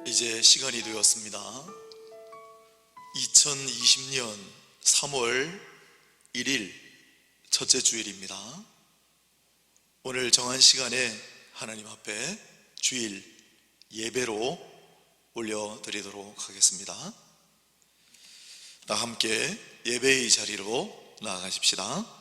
이제 시간이 되었습니다. 2020년 3월 1일 첫째 주일입니다. 오늘 정한 시간에 하나님 앞에 주일 예배로 올려드리도록 하겠습니다. 다 함께 예배의 자리로 나아가십시다.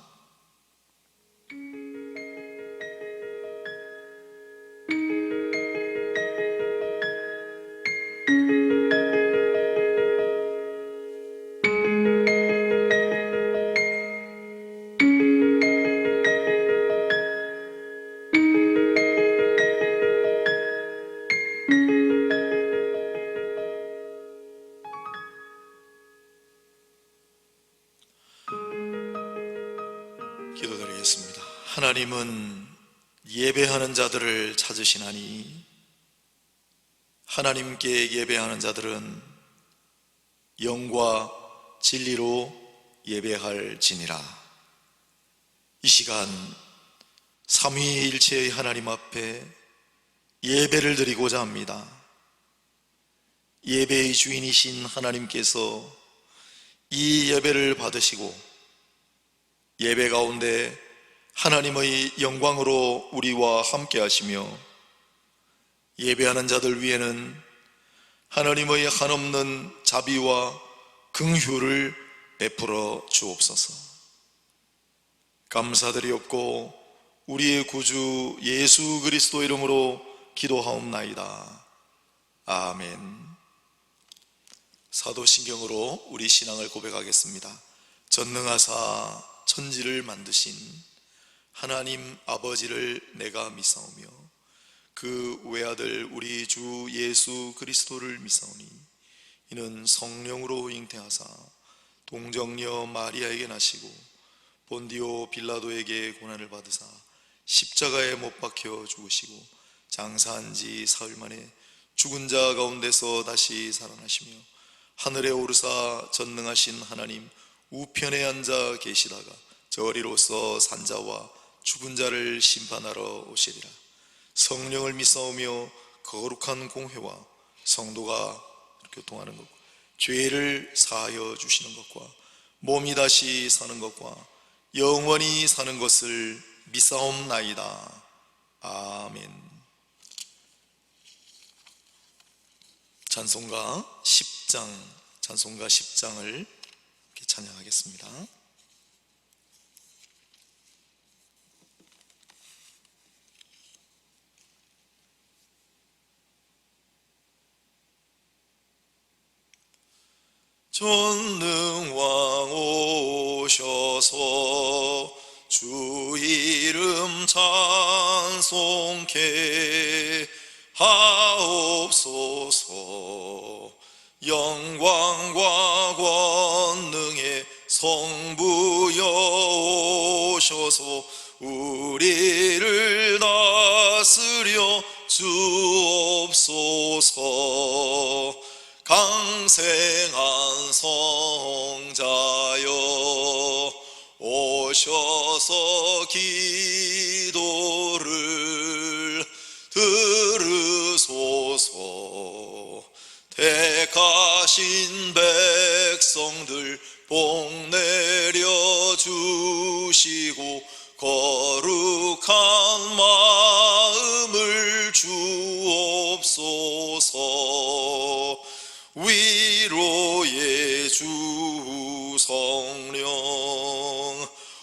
기도드리겠습니다. 하나님은 예배하는 자들을 찾으시나니 하나님께 예배하는 자들은 영과 진리로 예배할지니라. 이 시간 삼위일체의 하나님 앞에 예배를 드리고자 합니다. 예배의 주인이신 하나님께서 이 예배를 받으시고 예배 가운데 하나님의 영광으로 우리와 함께 하시며 예배하는 자들 위에는 하나님의 한없는 자비와 긍휼을 베풀어 주옵소서. 감사드리옵고 우리의 구주 예수 그리스도 이름으로 기도하옵나이다. 아멘. 사도신경으로 우리 신앙을 고백하겠습니다. 전능하사 천지를 만드신 하나님 아버지를 내가 믿사오며 그 외아들 우리 주 예수 그리스도를 믿사오니 이는 성령으로 잉태하사 동정녀 마리아에게 나시고 본디오 빌라도에게 고난을 받으사 십자가에 못 박혀 죽으시고 장사한 지 사흘 만에 죽은 자 가운데서 다시 살아나시며 하늘에 오르사 전능하신 하나님 우편에 앉아 계시다가 저리로서 산자와 죽은 자를 심판하러 오시리라. 성령을 믿사오며 거룩한 공회와 성도가 교통하는 것과 죄를 사하여 주시는 것과 몸이 다시 사는 것과 영원히 사는 것을 믿사옵나이다. 아멘. 찬송가 10장을 찬양하겠습니다. 전능왕 오셔서 주 이름 찬송케 하옵소서. 영광과 권능의 성부여 오셔서 우리를 다스려 주옵소서. 강생한 성자여 오셔서 기도를 들으소서. 택하신 백성들 복 내려 주시고 거룩한 마음을 주옵소서. 위로의 주 성령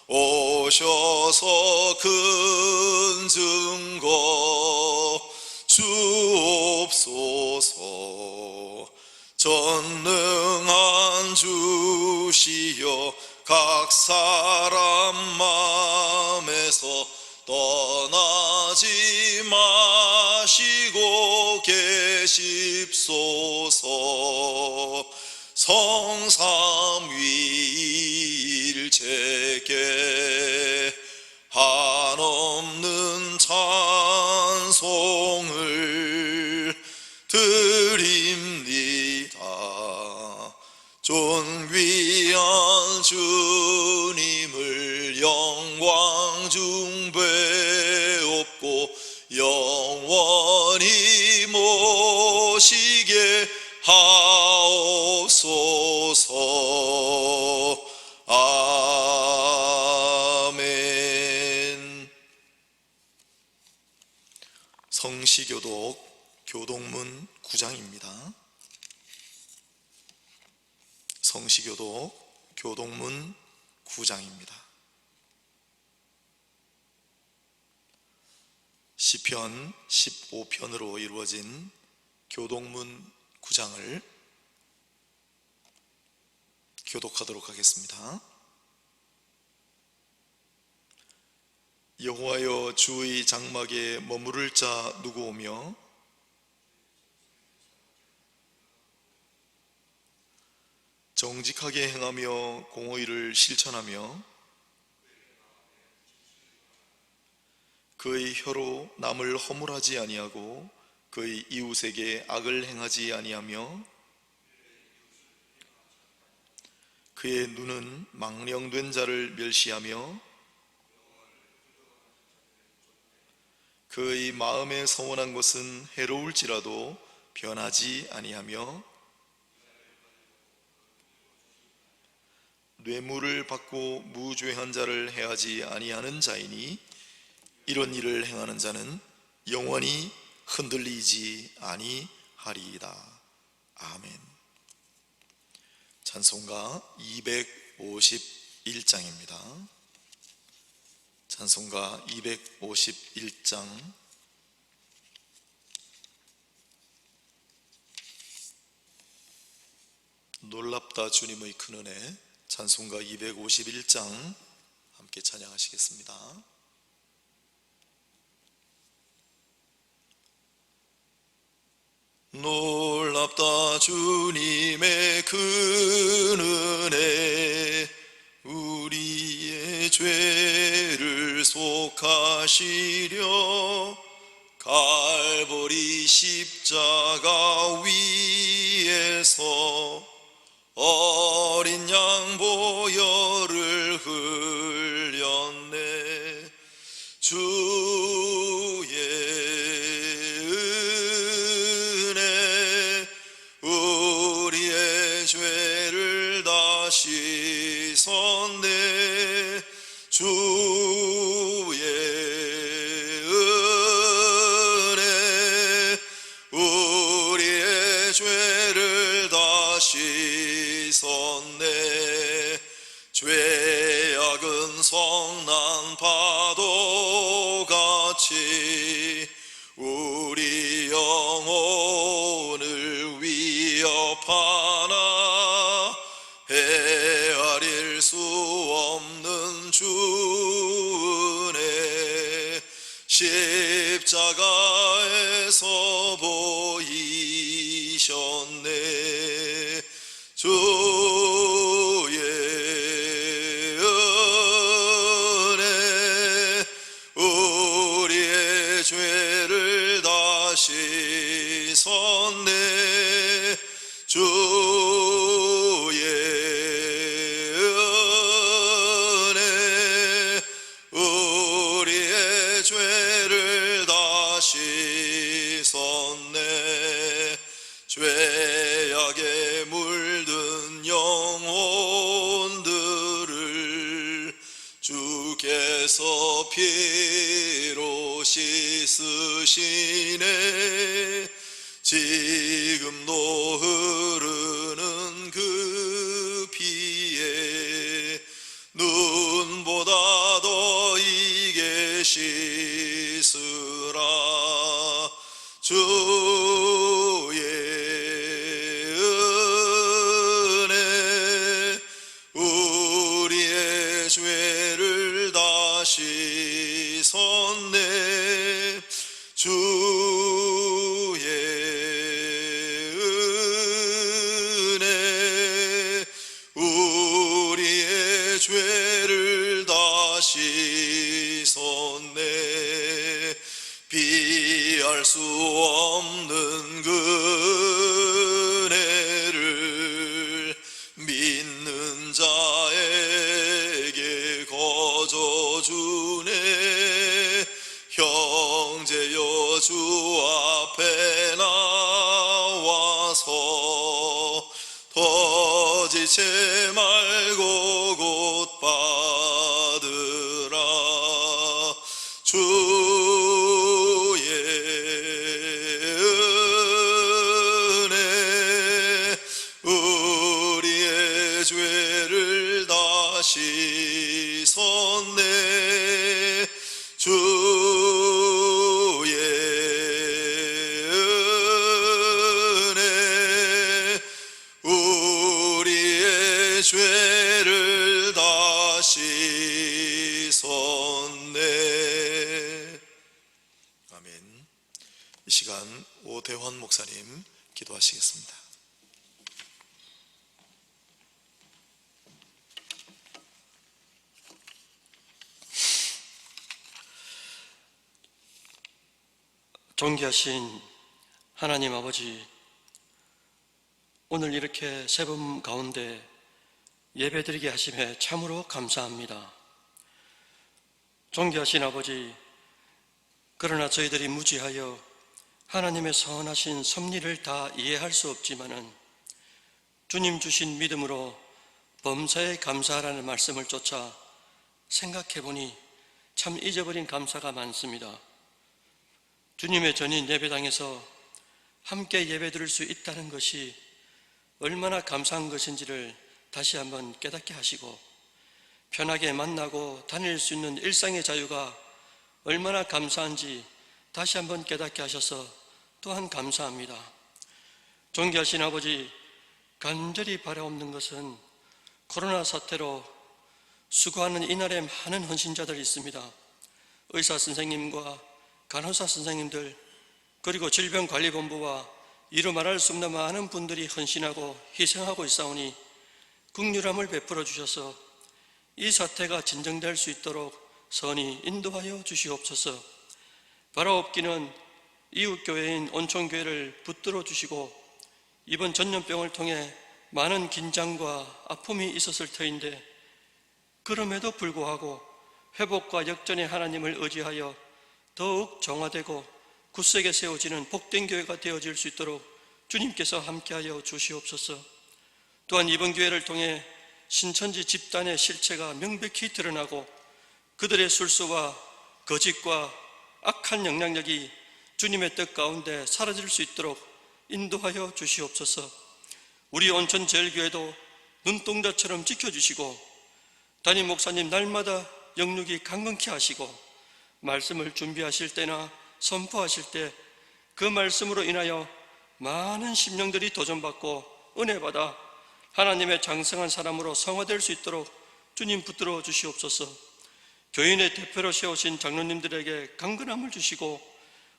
오셔서 큰 증거 주옵소서. 전능한 주시여 각 사람 마음에서 떠나지 마시고 계십소서. 성삼위일체께 한없는 찬송을 드립니다. 존귀한 주님을 영광 중배옵고 영원히 모시게 하옵소서. 아멘. 성시교독 교동문 9장입니다. 성시교독 교동문 9장입니다. 시편 15편으로 이루어진 교동문 9장을 교독하도록 하겠습니다. 여호와여, 주의 장막에 머무를 자 누구 오며 정직하게 행하며 공의를 실천하며 그의 혀로 남을 허물하지 아니하고 그의 이웃에게 악을 행하지 아니하며 그의 눈은 망령된 자를 멸시하며 그의 마음에 서원한 것은 해로울지라도 변하지 아니하며 뇌물을 받고 무죄한 자를 해하지 아니하는 자이니 이런 일을 행하는 자는 영원히 흔들리지 아니하리이다. 아멘. 찬송가 251장입니다. 찬송가 251장. 놀랍다 주님의 큰 은혜. 찬송가 251장 함께 찬양하시겠습니다. 놀랍다 주님의 큰 은혜, 우리의 죄를 속하시려 갈보리 십자가 위에서 어린 양 보혈을 흘렸네. 주의 은혜 우리의 죄를 다 씻었네. 주의 은혜 우리의 죄를 다 씻었네. 죄악은 성난 파도같이 우리 영혼을 위협하나 헤아릴 수 없는 주 은혜 십자가에서 보이셨네. 주의 은혜 우리의 죄를 다 씻었네. 주의 은혜 우리의 죄를 다 씻었네. 죄악에 물든 영혼들을 주께서 피로 씻으시네. 지금도 흐르는 그 피에 눈보다 더 이게 씻으라. 주의 은혜 우리의 죄를 다 씻었네. 주의 은혜 우리의 죄를 다 씻었네. 비할 수 없는 그 은혜를 믿는 자에게 거저 주네. 형제여 주 앞에 나와서 버리지 말고 곧 받으라. 주의 은혜 우리의 죄를 다 씻었네. 주의 은혜 우리의 죄를 다 씻었네. 아멘. 이 시간 오대환 목사님 기도하시겠습니다. 존귀하신 하나님 아버지, 오늘 이렇게 새봄 가운데 예배드리게 하심에 참으로 감사합니다. 존귀하신 아버지, 그러나 저희들이 무지하여 하나님의 선하신 섭리를 다 이해할 수 없지만은 주님 주신 믿음으로 범사에 감사하라는 말씀을 쫓아 생각해보니 참 잊어버린 감사가 많습니다. 주님의 전인 예배당에서 함께 예배드릴 수 있다는 것이 얼마나 감사한 것인지를 다시 한번 깨닫게 하시고, 편하게 만나고 다닐 수 있는 일상의 자유가 얼마나 감사한지 다시 한번 깨닫게 하셔서 또한 감사합니다. 존귀하신 아버지, 간절히 바라옵는 것은 코로나 사태로 수고하는 이날에 많은 헌신자들이 있습니다. 의사 선생님과 간호사 선생님들, 그리고 질병관리본부와 이루 말할 수 없는 많은 분들이 헌신하고 희생하고 있사오니 긍휼함을 베풀어 주셔서 이 사태가 진정될 수 있도록 선히 인도하여 주시옵소서. 바라옵기는 이웃교회인 온천교회를 붙들어 주시고, 이번 전염병을 통해 많은 긴장과 아픔이 있었을 터인데 그럼에도 불구하고 회복과 역전의 하나님을 의지하여 더욱 정화되고 굳세게 세워지는 복된 교회가 되어질 수 있도록 주님께서 함께하여 주시옵소서. 또한 이번 교회를 통해 신천지 집단의 실체가 명백히 드러나고 그들의 술수와 거짓과 악한 영향력이 주님의 뜻 가운데 사라질 수 있도록 인도하여 주시옵소서. 우리 온천제일교회도 눈동자처럼 지켜주시고 담임 목사님 날마다 영육이 강건케 하시고 말씀을 준비하실 때나 선포하실 때 그 말씀으로 인하여 많은 심령들이 도전받고 은혜받아 하나님의 장성한 사람으로 성화될 수 있도록 주님 붙들어 주시옵소서. 교인의 대표로 세우신 장로님들에게 강건함을 주시고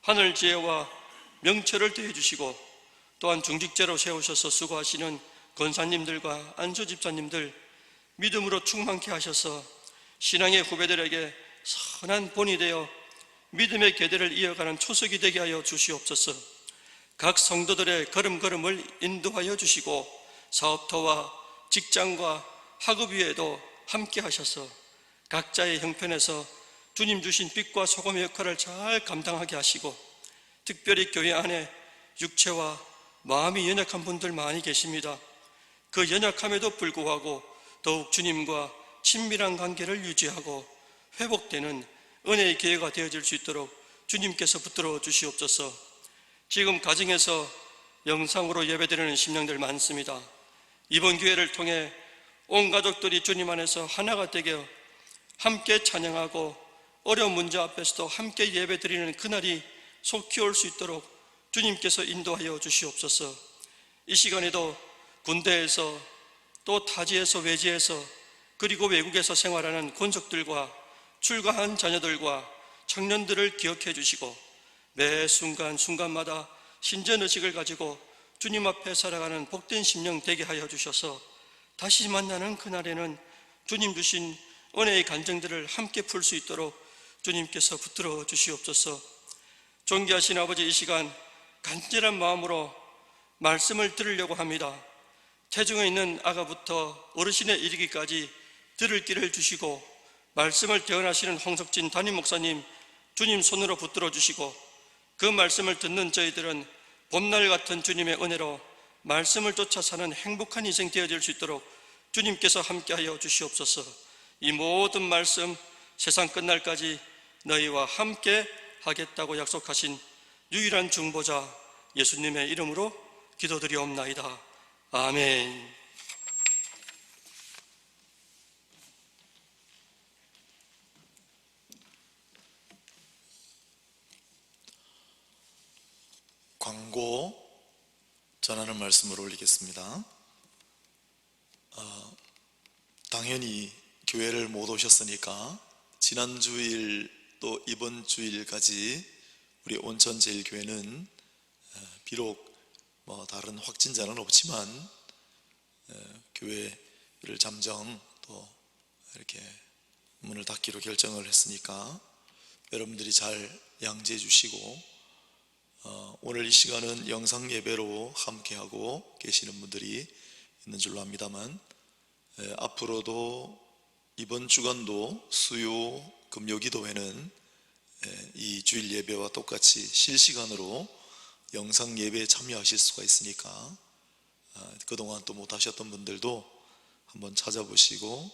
하늘 지혜와 명철을 더해 주시고, 또한 중직제로 세우셔서 수고하시는 권사님들과 안수 집사님들 믿음으로 충만케 하셔서 신앙의 후배들에게 선한 본이 되어 믿음의 계대를 이어가는 초석이 되게 하여 주시옵소서. 각 성도들의 걸음걸음을 인도하여 주시고 사업터와 직장과 학업 위에도 함께 하셔서 각자의 형편에서 주님 주신 빛과 소금의 역할을 잘 감당하게 하시고, 특별히 교회 안에 육체와 마음이 연약한 분들 많이 계십니다. 그 연약함에도 불구하고 더욱 주님과 친밀한 관계를 유지하고 회복되는 은혜의 기회가 되어질 수 있도록 주님께서 붙들어 주시옵소서. 지금 가정에서 영상으로 예배드리는 심령들 많습니다. 이번 기회를 통해 온 가족들이 주님 안에서 하나가 되게 함께 찬양하고 어려운 문제 앞에서도 함께 예배드리는 그날이 속히 올 수 있도록 주님께서 인도하여 주시옵소서. 이 시간에도 군대에서 또 타지에서 외지에서 그리고 외국에서 생활하는 권속들과 출가한 자녀들과 청년들을 기억해 주시고 매 순간순간마다 신전의식을 가지고 주님 앞에 살아가는 복된 심령 되게 하여 주셔서 다시 만나는 그날에는 주님 주신 은혜의 간증들을 함께 풀 수 있도록 주님께서 붙들어 주시옵소서. 존귀하신 아버지, 이 시간 간절한 마음으로 말씀을 들으려고 합니다. 태중에 있는 아가부터 어르신에 이르기까지 들을 길을 주시고 말씀을 대언하시는 홍석진 담임 목사님 주님 손으로 붙들어 주시고 그 말씀을 듣는 저희들은 봄날 같은 주님의 은혜로 말씀을 쫓아 사는 행복한 인생 되어질 수 있도록 주님께서 함께하여 주시옵소서. 이 모든 말씀 세상 끝날까지 너희와 함께 하겠다고 약속하신 유일한 중보자 예수님의 이름으로 기도드리옵나이다. 아멘. 광고 전하는 말씀을 올리겠습니다. 당연히 교회를 못 오셨으니까 지난 주일 또 이번 주일까지 우리 온천제일교회는 비록 다른 확진자는 없지만 교회를 잠정 또 이렇게 문을 닫기로 결정을 했으니까 여러분들이 잘 양지해 주시고, 오늘 이 시간은 영상 예배로 함께하고 계시는 분들이 있는 줄로 압니다만, 앞으로도 이번 주간도 수요 금요 기도회는 이 주일 예배와 똑같이 실시간으로 영상 예배에 참여하실 수가 있으니까 그동안 또 못하셨던 분들도 한번 찾아보시고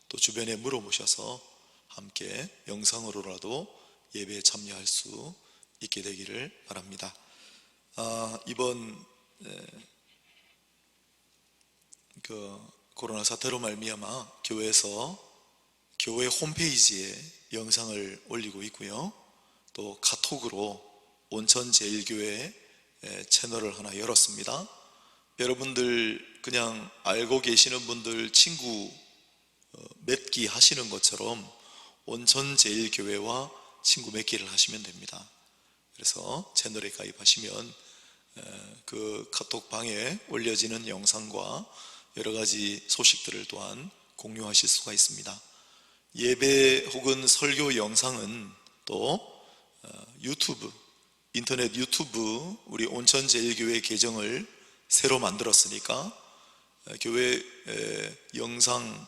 또 주변에 물어보셔서 함께 영상으로라도 예배에 참여할 수 있게 되기를 바랍니다. 이번 코로나 사태로 말미암아 교회에서 교회 홈페이지에 영상을 올리고 있고요, 또 카톡으로 온천제일교회 채널을 하나 열었습니다. 여러분들 그냥 알고 계시는 분들 친구 맺기 하시는 것처럼 온천제일교회와 친구 맺기를 하시면 됩니다. 그래서 채널에 가입하시면 그 카톡방에 올려지는 영상과 여러 가지 소식들을 또한 공유하실 수가 있습니다. 예배 혹은 설교 영상은 또 유튜브, 인터넷 유튜브 우리 온천제일교회 계정을 새로 만들었으니까 교회 영상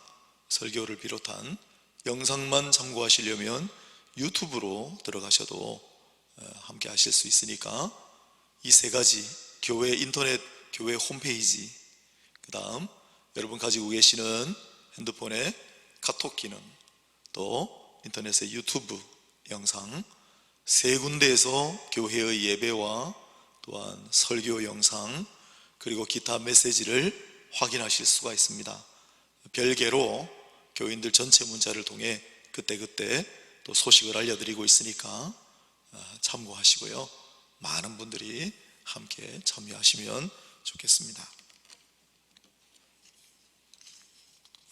설교를 비롯한 영상만 참고하시려면 유튜브로 들어가셔도 함께 하실 수 있으니까 이 세 가지, 교회 인터넷 교회 홈페이지, 그 다음 여러분 가지고 계시는 핸드폰의 카톡 기능, 또 인터넷의 유튜브 영상 세 군데에서 교회의 예배와 또한 설교 영상 그리고 기타 메시지를 확인하실 수가 있습니다. 별개로 교인들 전체 문자를 통해 그때그때 또 소식을 알려드리고 있으니까 참고하시고요, 많은 분들이 함께 참여하시면 좋겠습니다.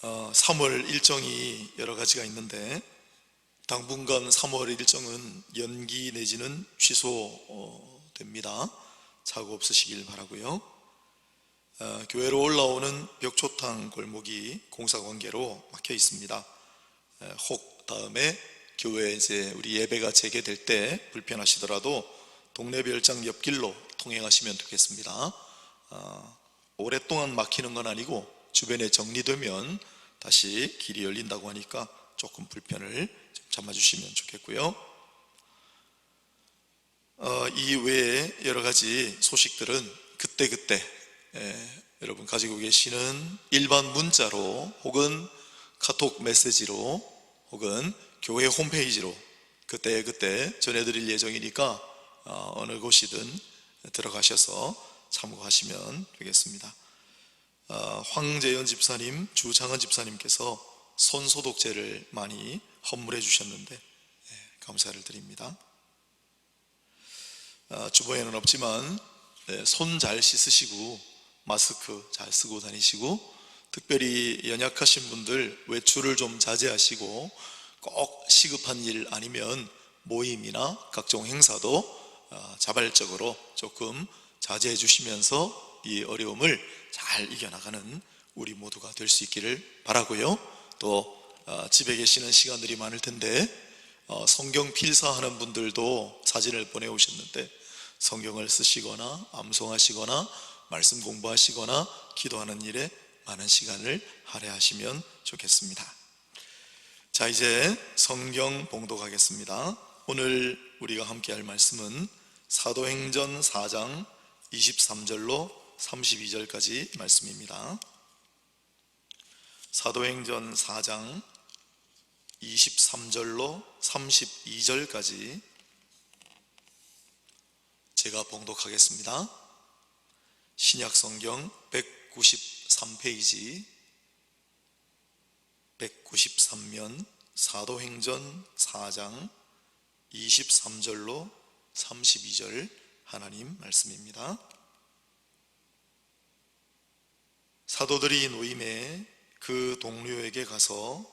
3월 일정이 여러 가지가 있는데 당분간 3월 일정은 연기 내지는 취소됩니다. 사고 없으시길 바라고요. 교회로 올라오는 벽초탕 골목이 공사 관계로 막혀 있습니다. 혹 다음에 교회 이제 우리 예배가 재개될 때 불편하시더라도 동네 별장 옆길로 통행하시면 되겠습니다. 오랫동안 막히는 건 아니고 주변에 정리되면 다시 길이 열린다고 하니까 조금 불편을 좀 참아주시면 좋겠고요. 이 외에 여러 가지 소식들은 그때그때 여러분 가지고 계시는 일반 문자로 혹은 카톡 메시지로 혹은 교회 홈페이지로 그때그때 전해드릴 예정이니까 어느 곳이든 들어가셔서 참고하시면 되겠습니다. 황재현 집사님, 주창은 집사님께서 손소독제를 많이 헌물해 주셨는데 감사를 드립니다. 주보에는 없지만 손 잘 씻으시고 마스크 잘 쓰고 다니시고, 특별히 연약하신 분들 외출을 좀 자제하시고 꼭 시급한 일 아니면 모임이나 각종 행사도 자발적으로 조금 자제해 주시면서 이 어려움을 잘 이겨나가는 우리 모두가 될 수 있기를 바라고요. 또 집에 계시는 시간들이 많을 텐데 성경 필사하는 분들도 사진을 보내오셨는데 성경을 쓰시거나 암송하시거나 말씀 공부하시거나 기도하는 일에 많은 시간을 할애하시면 좋겠습니다. 자, 이제 성경 봉독하겠습니다. 오늘 우리가 함께 할 말씀은 사도행전 4장 23절로 32절까지 말씀입니다. 사도행전 4장 23절로 32절까지 제가 봉독하겠습니다. 신약성경 193페이지 193면 사도행전 4장 23절로 32절 하나님 말씀입니다. 사도들이 노임에 그 동료에게 가서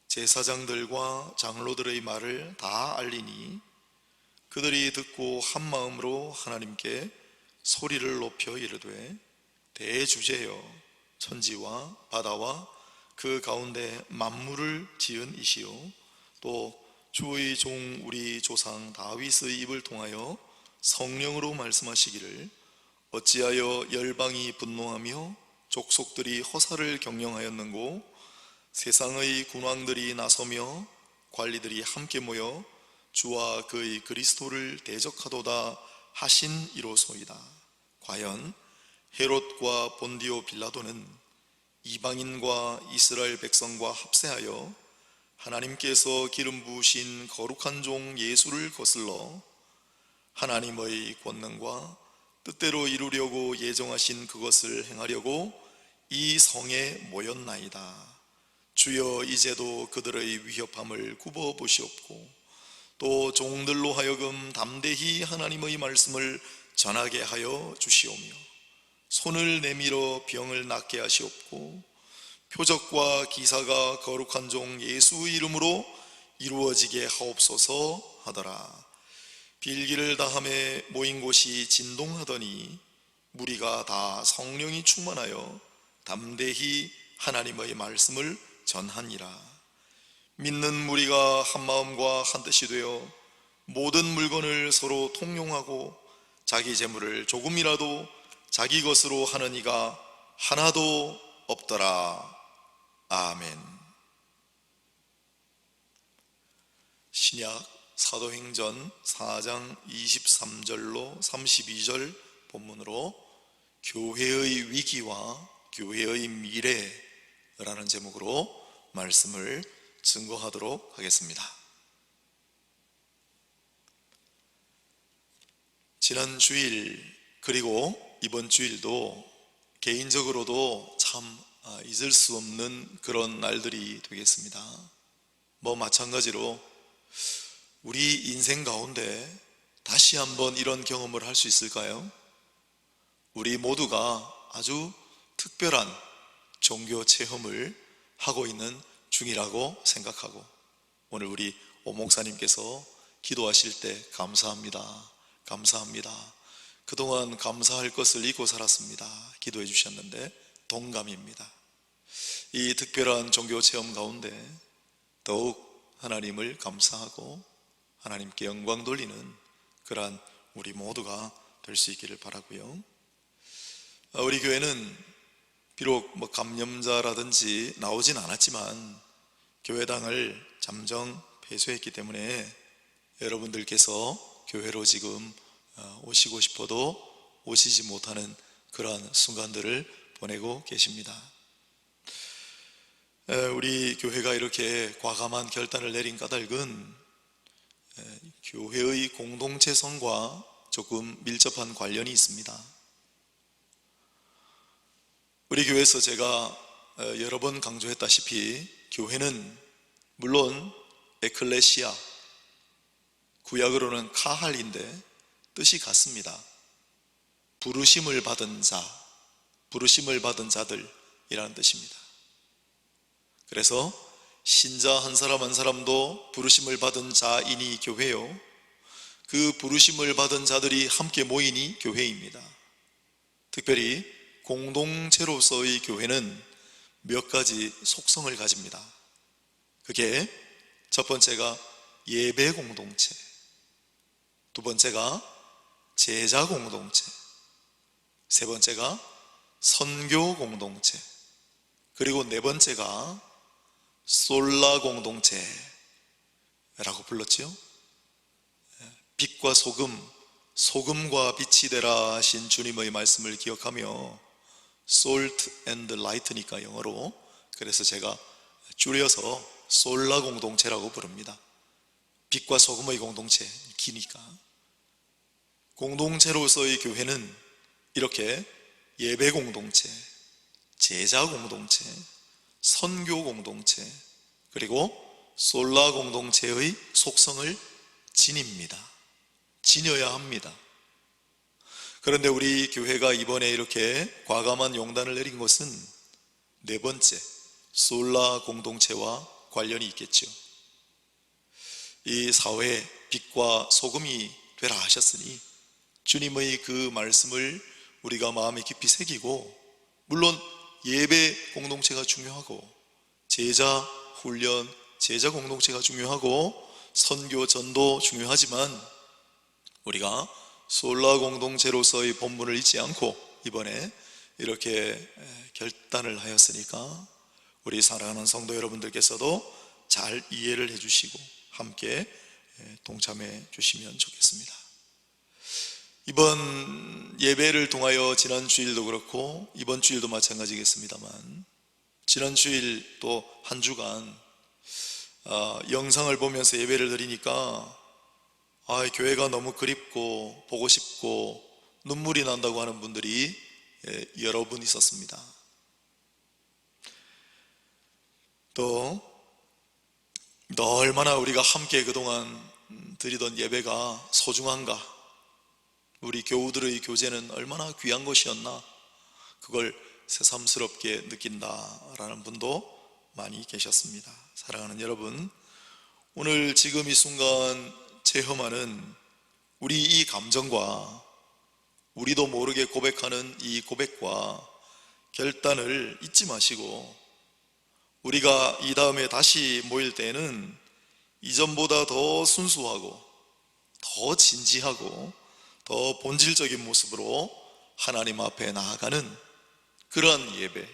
제사장들과 장로들의 말을 다 알리니 그들이 듣고 한 마음으로 하나님께 소리를 높여 이르되 대주제여 천지와 바다와 그 가운데 만물을 지은 이시요 또 주의 종 우리 조상 다윗의 입을 통하여 성령으로 말씀하시기를 어찌하여 열방이 분노하며 족속들이 허사를 경영하였는고 세상의 군왕들이 나서며 관리들이 함께 모여 주와 그의 그리스도를 대적하도다 하신 이로소이다. 과연 헤롯과 본디오 빌라도는 이방인과 이스라엘 백성과 합세하여 하나님께서 기름 부으신 거룩한 종 예수를 거슬러 하나님의 권능과 뜻대로 이루려고 예정하신 그것을 행하려고 이 성에 모였나이다. 주여 이제도 그들의 위협함을 굽어 보시옵고 또 종들로 하여금 담대히 하나님의 말씀을 전하게 하여 주시오며 손을 내밀어 병을 낫게 하시옵고 표적과 기사가 거룩한 종 예수의 이름으로 이루어지게 하옵소서 하더라. 빌기를 다함에 모인 곳이 진동하더니 무리가 다 성령이 충만하여 담대히 하나님의 말씀을 전하니라. 믿는 무리가 한 마음과 한 뜻이 되어 모든 물건을 서로 통용하고 자기 재물을 조금이라도 자기 것으로 하는 이가 하나도 없더라. 아멘. 신약 사도행전 4장 23절로 32절 본문으로 교회의 위기와 교회의 미래라는 제목으로 말씀을 증거하도록 하겠습니다. 지난 주일 그리고 이번 주일도 개인적으로도 참 잊을 수 없는 그런 날들이 되겠습니다. 마찬가지로 우리 인생 가운데 다시 한번 이런 경험을 할 수 있을까요? 우리 모두가 아주 특별한 종교 체험을 하고 있는 중이라고 생각하고 오늘 우리 오 목사님께서 기도하실 때 감사합니다. 그동안 감사할 것을 잊고 살았습니다. 기도해 주셨는데 동감입니다. 이 특별한 종교 체험 가운데 더욱 하나님을 감사하고 하나님께 영광 돌리는 그러한 우리 모두가 될 수 있기를 바라고요. 우리 교회는 비록 감염자라든지 나오진 않았지만 교회당을 잠정 폐쇄했기 때문에 여러분들께서 교회로 지금 오시고 싶어도 오시지 못하는 그러한 순간들을 보내고 계십니다. 우리 교회가 이렇게 과감한 결단을 내린 까닭은 교회의 공동체성과 조금 밀접한 관련이 있습니다. 우리 교회에서 제가 여러 번 강조했다시피 교회는 물론 에클레시아, 구약으로는 카할인데 뜻이 같습니다. 부르심을 받은 자, 부르심을 받은 자들이라는 뜻입니다. 그래서 신자 한 사람 한 사람도 부르심을 받은 자이니 교회요, 그 부르심을 받은 자들이 함께 모이니 교회입니다. 특별히 공동체로서의 교회는 몇 가지 속성을 가집니다. 그게 첫 번째가 예배 공동체, 두 번째가 제자 공동체, 세 번째가 선교 공동체, 그리고 네 번째가 솔라 공동체라고 불렀지요. 빛과 소금, 소금과 빛이 되라 하신 주님의 말씀을 기억하며 Salt and Light니까 영어로 그래서 제가 줄여서 솔라 공동체라고 부릅니다. 빛과 소금의 공동체, 기니까. 공동체로서의 교회는 이렇게 예배 공동체, 제자 공동체, 선교 공동체, 그리고 솔라 공동체의 속성을 지닙니다. 지녀야 합니다. 그런데 우리 교회가 이번에 이렇게 과감한 용단을 내린 것은 네 번째, 솔라 공동체와 관련이 있겠죠. 이 사회에 빛과 소금이 되라 하셨으니 주님의 그 말씀을 우리가 마음에 깊이 새기고, 물론 예배 공동체가 중요하고 제자 훈련, 제자 공동체가 중요하고 선교 전도 중요하지만 우리가 솔라 공동체로서의 본분을 잊지 않고 이번에 이렇게 결단을 하였으니까 우리 사랑하는 성도 여러분들께서도 잘 이해를 해주시고 함께 동참해 주시면 좋겠습니다. 이번 예배를 통하여 지난 주일도 그렇고 이번 주일도 마찬가지겠습니다만, 지난 주일 또 한 주간 영상을 보면서 예배를 드리니까 교회가 너무 그립고 보고 싶고 눈물이 난다고 하는 분들이 여러 분 있었습니다. 또 얼마나 우리가 함께 그동안 드리던 예배가 소중한가, 우리 교우들의 교제는 얼마나 귀한 것이었나, 그걸 새삼스럽게 느낀다라는 분도 많이 계셨습니다. 사랑하는 여러분, 오늘 지금 이 순간 체험하는 우리 이 감정과 우리도 모르게 고백하는 이 고백과 결단을 잊지 마시고, 우리가 이 다음에 다시 모일 때에는 이전보다 더 순수하고 더 진지하고 더 본질적인 모습으로 하나님 앞에 나아가는 그러한 예배,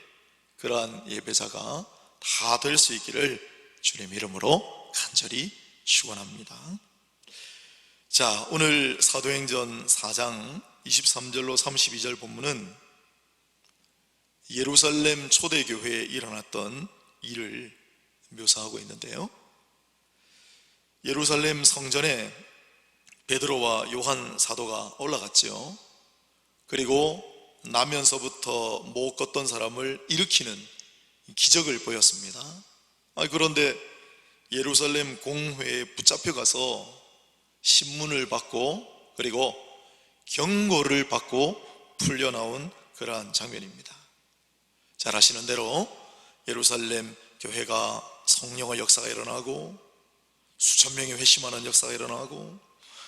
그러한 예배자가 다 될 수 있기를 주님 이름으로 간절히 축원합니다. 자, 오늘 사도행전 4장 23절로 32절 본문은 예루살렘 초대교회에 일어났던 일을 묘사하고 있는데요, 예루살렘 성전에 베드로와 요한 사도가 올라갔죠. 그리고 나면서부터 못 걷던 사람을 일으키는 기적을 보였습니다. 그런데 예루살렘 공회에 붙잡혀 가서 신문을 받고 그리고 경고를 받고 풀려나온 그러한 장면입니다. 잘 아시는 대로 예루살렘 교회가 성령의 역사가 일어나고 수천 명이 회심하는 역사가 일어나고,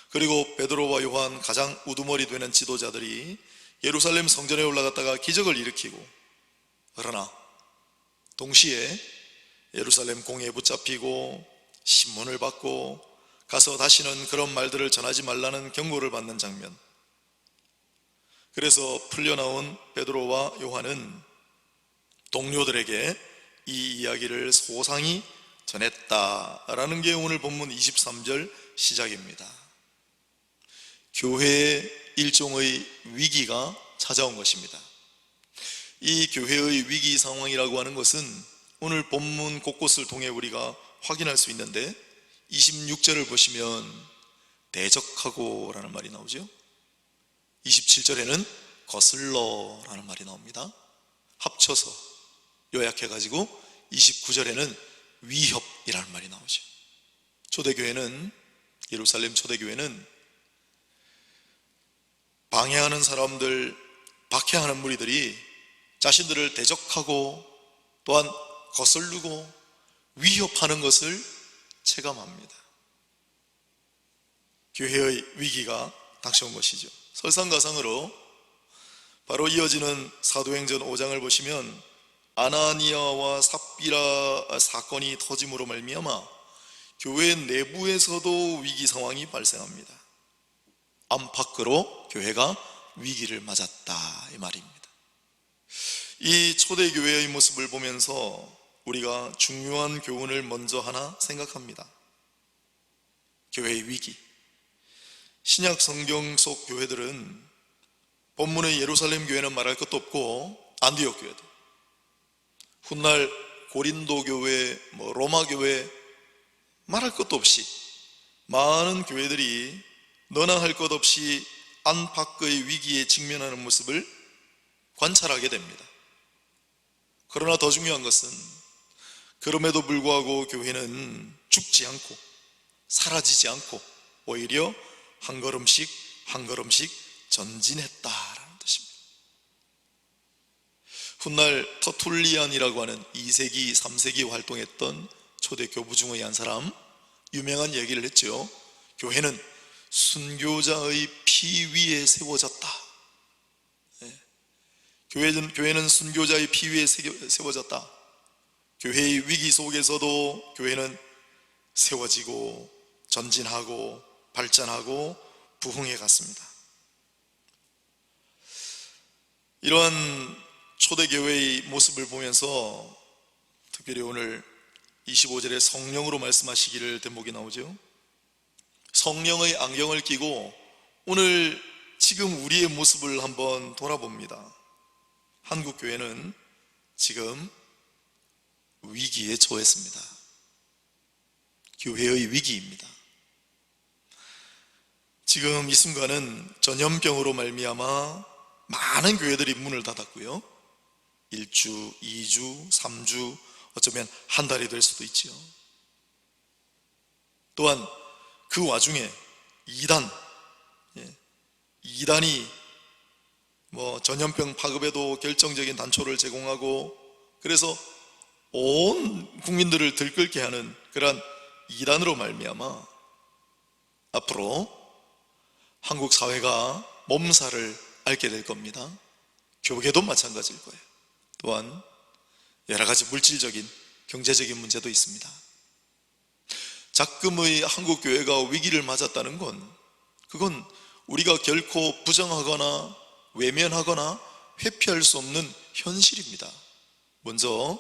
그리고 베드로와 요한 가장 우두머리 되는 지도자들이 예루살렘 성전에 올라갔다가 기적을 일으키고, 그러나 동시에 예루살렘 공회에 붙잡히고 신문을 받고 가서 다시는 그런 말들을 전하지 말라는 경고를 받는 장면. 그래서 풀려나온 베드로와 요한은 동료들에게 이 이야기를 소상히 전했다라는 게 오늘 본문 23절 시작입니다. 교회의 일종의 위기가 찾아온 것입니다. 이 교회의 위기 상황이라고 하는 것은 오늘 본문 곳곳을 통해 우리가 확인할 수 있는데, 26절을 보시면 대적하고 라는 말이 나오죠. 27절에는 거슬러 라는 말이 나옵니다. 합쳐서 요약해가지고 29절에는 위협이라는 말이 나오죠. 초대교회는, 예루살렘 초대교회는 방해하는 사람들, 박해하는 무리들이 자신들을 대적하고 또한 거슬르고 위협하는 것을 체감합니다. 교회의 위기가 닥쳐온 것이죠. 설상가상으로 바로 이어지는 사도행전 5장을 보시면 아나니아와 삽비라 사건이 터짐으로 말미암아 교회 내부에서도 위기 상황이 발생합니다. 안팎으로 교회가 위기를 맞았다, 이 말입니다. 이 초대교회의 모습을 보면서 우리가 중요한 교훈을 먼저 하나 생각합니다. 교회의 위기. 신약 성경 속 교회들은 본문의 예루살렘 교회는 말할 것도 없고 안디옥 교회도, 훗날 고린도 교회, 로마 교회 말할 것도 없이 많은 교회들이 너나 할 것 없이 안팎의 위기에 직면하는 모습을 관찰하게 됩니다. 그러나 더 중요한 것은 그럼에도 불구하고 교회는 죽지 않고 사라지지 않고 오히려 한 걸음씩 한 걸음씩 전진했다라는 뜻입니다. 훗날 터툴리안이라고 하는 2세기, 3세기 활동했던 초대 교부 중의 한 사람, 유명한 얘기를 했죠. 교회는 순교자의 피 위에 세워졌다. 교회는 순교자의 피 위에 세워졌다. 교회의 위기 속에서도 교회는 세워지고 전진하고 발전하고 부흥해 갔습니다. 이러한 초대교회의 모습을 보면서 특별히 오늘 25절에 성령으로 말씀하시기를 대목이 나오죠. 성령의 안경을 끼고 오늘 지금 우리의 모습을 한번 돌아봅니다. 한국교회는 지금 위기에 처했습니다. 교회의 위기입니다. 지금 이 순간은 전염병으로 말미암아 많은 교회들이 문을 닫았고요. 1주, 2주, 3주, 어쩌면 한 달이 될 수도 있죠. 또한 그 와중에 이단이 전염병 파급에도 결정적인 단초를 제공하고 그래서 온 국민들을 들끓게 하는 그러한 이단으로 말미암아 앞으로 한국 사회가 몸살을 앓게 될 겁니다. 교계도 마찬가지일 거예요. 또한 여러 가지 물질적인, 경제적인 문제도 있습니다. 작금의 한국 교회가 위기를 맞았다는 건 그건 우리가 결코 부정하거나 외면하거나 회피할 수 없는 현실입니다. 먼저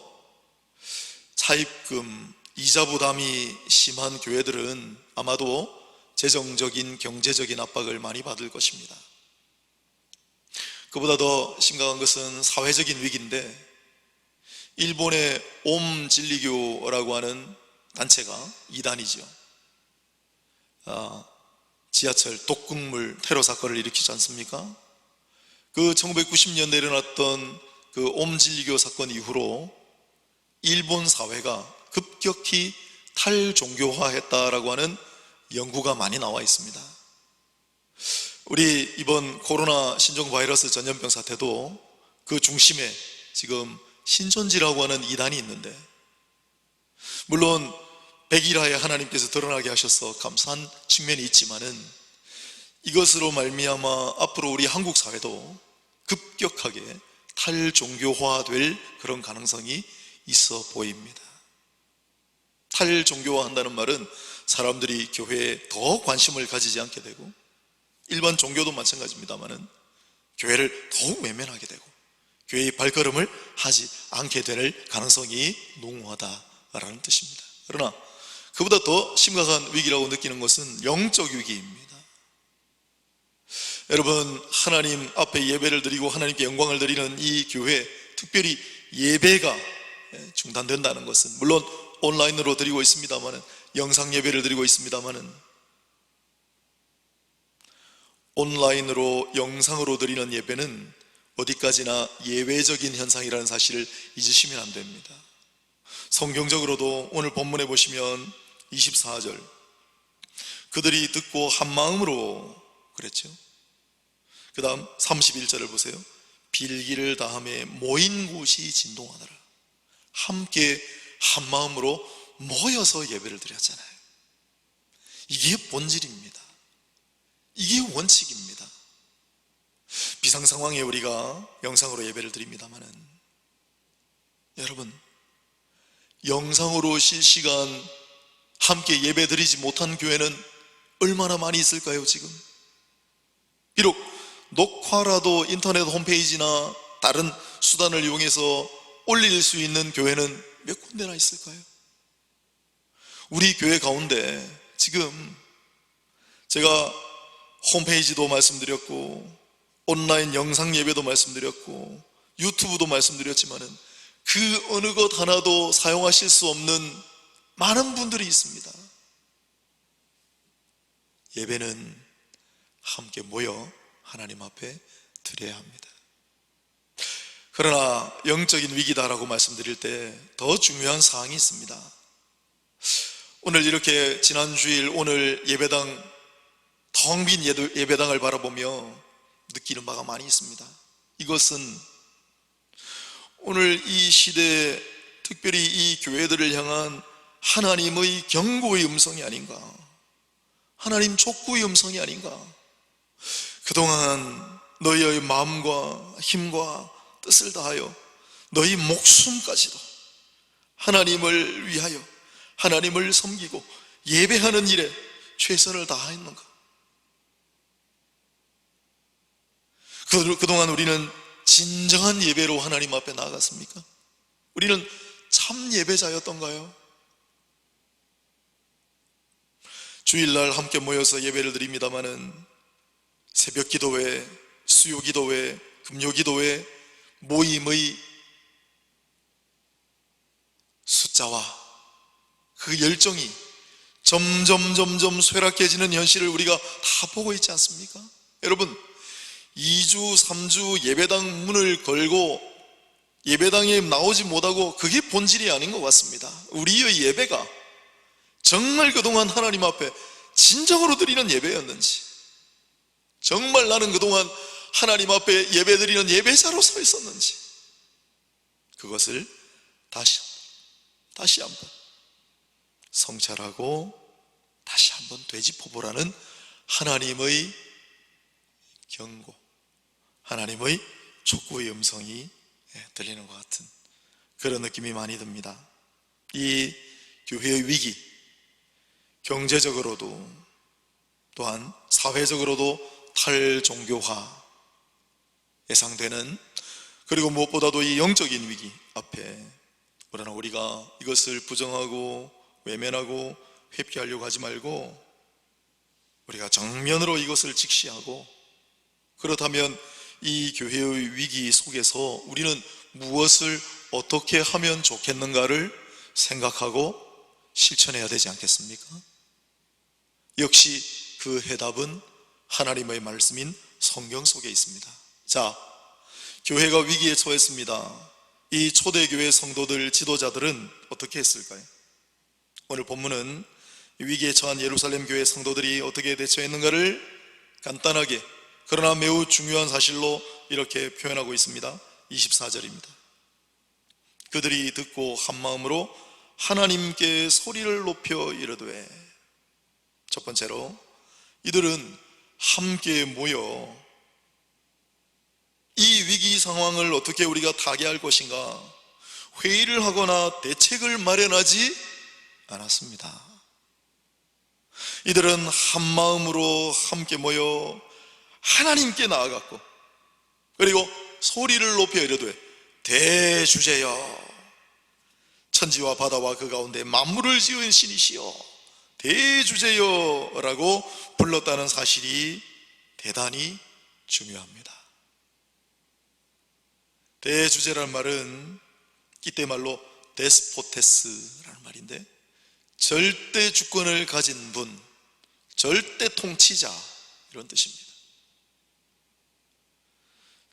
차입금, 이자 부담이 심한 교회들은 아마도 재정적인, 경제적인 압박을 많이 받을 것입니다. 그보다 더 심각한 것은 사회적인 위기인데 일본의 옴진리교라고 하는 단체가 이단이죠. 지하철 독극물 테러 사건을 일으키지 않습니까? 그 1990년대에 일어났던 그 옴진리교 사건 이후로 일본 사회가 급격히 탈종교화했다라고 하는 연구가 많이 나와 있습니다. 우리 이번 코로나 신종 바이러스 전염병 사태도 그 중심에 지금 신천지라고 하는 이단이 있는데, 물론 백일하에 하나님께서 드러나게 하셔서 감사한 측면이 있지만은 이것으로 말미암아 앞으로 우리 한국 사회도 급격하게 탈종교화될 그런 가능성이 있어 보입니다. 탈종교화한다는 말은 사람들이 교회에 더 관심을 가지지 않게 되고 일반 종교도 마찬가지입니다만은 교회를 더욱 외면하게 되고 교회의 발걸음을 하지 않게 될 가능성이 농후하다라는 뜻입니다. 그러나 그보다 더 심각한 위기라고 느끼는 것은 영적 위기입니다. 여러분, 하나님 앞에 예배를 드리고 하나님께 영광을 드리는 이 교회, 특별히 예배가 중단된다는 것은, 물론 온라인으로 드리고 있습니다만은, 영상 예배를 드리고 있습니다만은, 온라인으로 영상으로 드리는 예배는 어디까지나 예외적인 현상이라는 사실을 잊으시면 안 됩니다. 성경적으로도 오늘 본문에 보시면 24절, 그들이 듣고 한 마음으로 그랬죠. 그 다음 31절을 보세요. 빌기를 다함에 모인 곳이 진동하더라. 함께 한 마음으로 모여서 예배를 드렸잖아요. 이게 본질입니다. 이게 원칙입니다. 비상 상황에 우리가 영상으로 예배를 드립니다마는, 여러분, 영상으로 실시간 함께 예배 드리지 못한 교회는 얼마나 많이 있을까요? 지금 비록 녹화라도 인터넷 홈페이지나 다른 수단을 이용해서 올릴 수 있는 교회는 몇 군데나 있을까요? 우리 교회 가운데 지금 제가 홈페이지도 말씀드렸고 온라인 영상 예배도 말씀드렸고 유튜브도 말씀드렸지만은 그 어느 것 하나도 사용하실 수 없는 많은 분들이 있습니다. 예배는 함께 모여 하나님 앞에 드려야 합니다. 그러나 영적인 위기다라고 말씀드릴 때 더 중요한 사항이 있습니다. 오늘 이렇게 지난 주일 오늘 예배당 텅 빈 예배당을 바라보며 느끼는 바가 많이 있습니다. 이것은 오늘 이 시대에 특별히 이 교회들을 향한 하나님의 경고의 음성이 아닌가, 하나님 촉구의 음성이 아닌가. 그동안 너희의 마음과 힘과 뜻을 다하여 너희 목숨까지도 하나님을 위하여 하나님을 섬기고 예배하는 일에 최선을 다했는가? 그동안 우리는 진정한 예배로 하나님 앞에 나아갔습니까? 우리는 참 예배자였던가요? 주일날 함께 모여서 예배를 드립니다마는 새벽 기도회, 수요 기도회, 금요 기도회 모임의 숫자와 그 열정이 점점 쇠락해지는 현실을 우리가 다 보고 있지 않습니까? 여러분, 2주, 3주 예배당 문을 걸고 예배당에 나오지 못하고 그게 본질이 아닌 것 같습니다. 우리의 예배가 정말 그동안 하나님 앞에 진정으로 드리는 예배였는지, 정말 나는 그동안 하나님 앞에 예배 드리는 예배자로 서 있었는지, 그것을 다시 한번 성찰하고 다시 한번 되짚어보라는 하나님의 경고, 하나님의 촉구의 음성이 들리는 것 같은 그런 느낌이 많이 듭니다. 이 교회의 위기, 경제적으로도 또한 사회적으로도 탈종교화 예상되는, 그리고 무엇보다도 이 영적인 위기 앞에, 그러나 우리가 이것을 부정하고 외면하고 회피하려고 하지 말고 우리가 정면으로 이것을 직시하고, 그렇다면 이 교회의 위기 속에서 우리는 무엇을 어떻게 하면 좋겠는가를 생각하고 실천해야 되지 않겠습니까? 역시 그 해답은 하나님의 말씀인 성경 속에 있습니다. 자, 교회가 위기에 처했습니다. 이 초대교회 성도들, 지도자들은 어떻게 했을까요? 오늘 본문은 위기에 처한 예루살렘 교회 성도들이 어떻게 대처했는가를 간단하게 그러나 매우 중요한 사실로 이렇게 표현하고 있습니다. 24절입니다. 그들이 듣고 한마음으로 하나님께 소리를 높여 이르되, 첫 번째로 이들은 함께 모여 이 위기 상황을 어떻게 우리가 타개할 것인가 회의를 하거나 대책을 마련하지 않았습니다. 이들은 한마음으로 함께 모여 하나님께 나아갔고, 그리고 소리를 높여 이르되 대주제여, 천지와 바다와 그 가운데 만물을 지은 신이시여 대주제여 라고 불렀다는 사실이 대단히 중요합니다. 대주제라는 말은 이때 말로 데스포테스라는 말인데, 절대 주권을 가진 분, 절대 통치자, 이런 뜻입니다.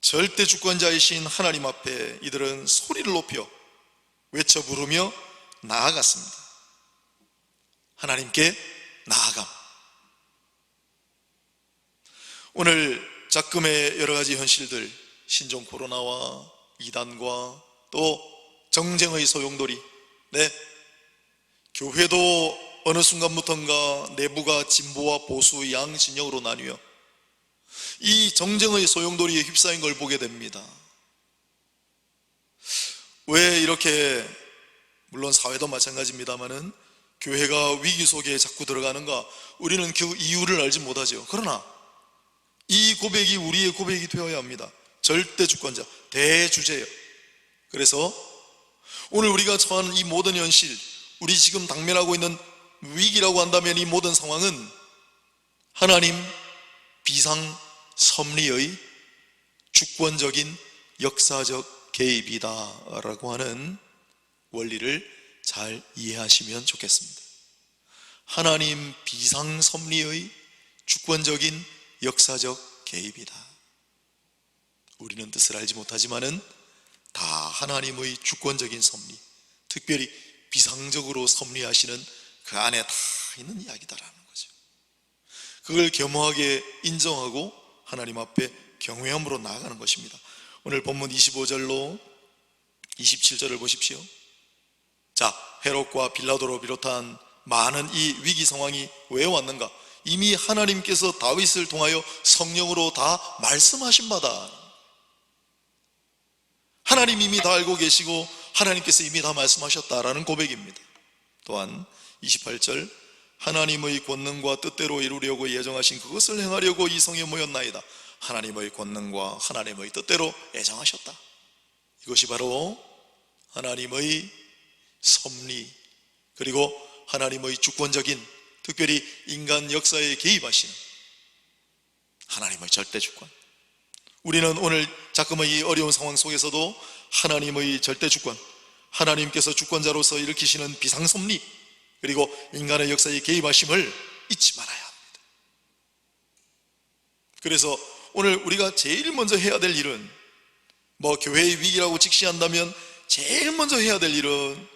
절대 주권자이신 하나님 앞에 이들은 소리를 높여 외쳐 부르며 나아갔습니다. 하나님께 나아감. 오늘 작금의 여러 가지 현실들, 신종 코로나와 이단과 또 정쟁의 소용돌이, 교회도 어느 순간부터인가 내부가 진보와 보수 양 진영으로 나뉘어 이 정쟁의 소용돌이에 휩싸인 걸 보게 됩니다. 왜 이렇게, 물론 사회도 마찬가지입니다마는 교회가 위기 속에 자꾸 들어가는가, 우리는 그 이유를 알지 못하죠. 그러나 이 고백이 우리의 고백이 되어야 합니다. 절대 주권자, 대주제요. 그래서 오늘 우리가 처한 이 모든 현실, 우리 지금 당면하고 있는 위기라고 한다면 이 모든 상황은 하나님 비상 섭리의 주권적인 역사적 개입이다라고 하는 원리를 잘 이해하시면 좋겠습니다. 하나님 비상섭리의 주권적인 역사적 개입이다. 우리는 뜻을 알지 못하지만은 다 하나님의 주권적인 섭리, 특별히 비상적으로 섭리하시는 그 안에 다 있는 이야기다라는 거죠. 그걸 겸허하게 인정하고 하나님 앞에 경외함으로 나아가는 것입니다. 오늘 본문 25절로 27절을 보십시오. 자, 헤롯과 빌라도를 비롯한 많은 이 위기 상황이 왜 왔는가? 이미 하나님께서 다윗을 통하여 성령으로 다 말씀하신 바다. 하나님 이미 다 알고 계시고 하나님께서 이미 다 말씀하셨다라는 고백입니다. 또한 28절, 하나님의 권능과 뜻대로 이루려고 예정하신 그것을 행하려고 이 성에 모였나이다. 하나님의 권능과 하나님의 뜻대로 예정하셨다. 이것이 바로 하나님의 섭리, 그리고 하나님의 주권적인, 특별히 인간 역사에 개입하시는 하나님의 절대 주권. 우리는 오늘 자꾸만 이 어려운 상황 속에서도 하나님의 절대 주권, 하나님께서 주권자로서 일으키시는 비상섭리, 그리고 인간의 역사에 개입하심을 잊지 말아야 합니다. 그래서 오늘 우리가 제일 먼저 해야 될 일은, 교회의 위기라고 직시한다면 제일 먼저 해야 될 일은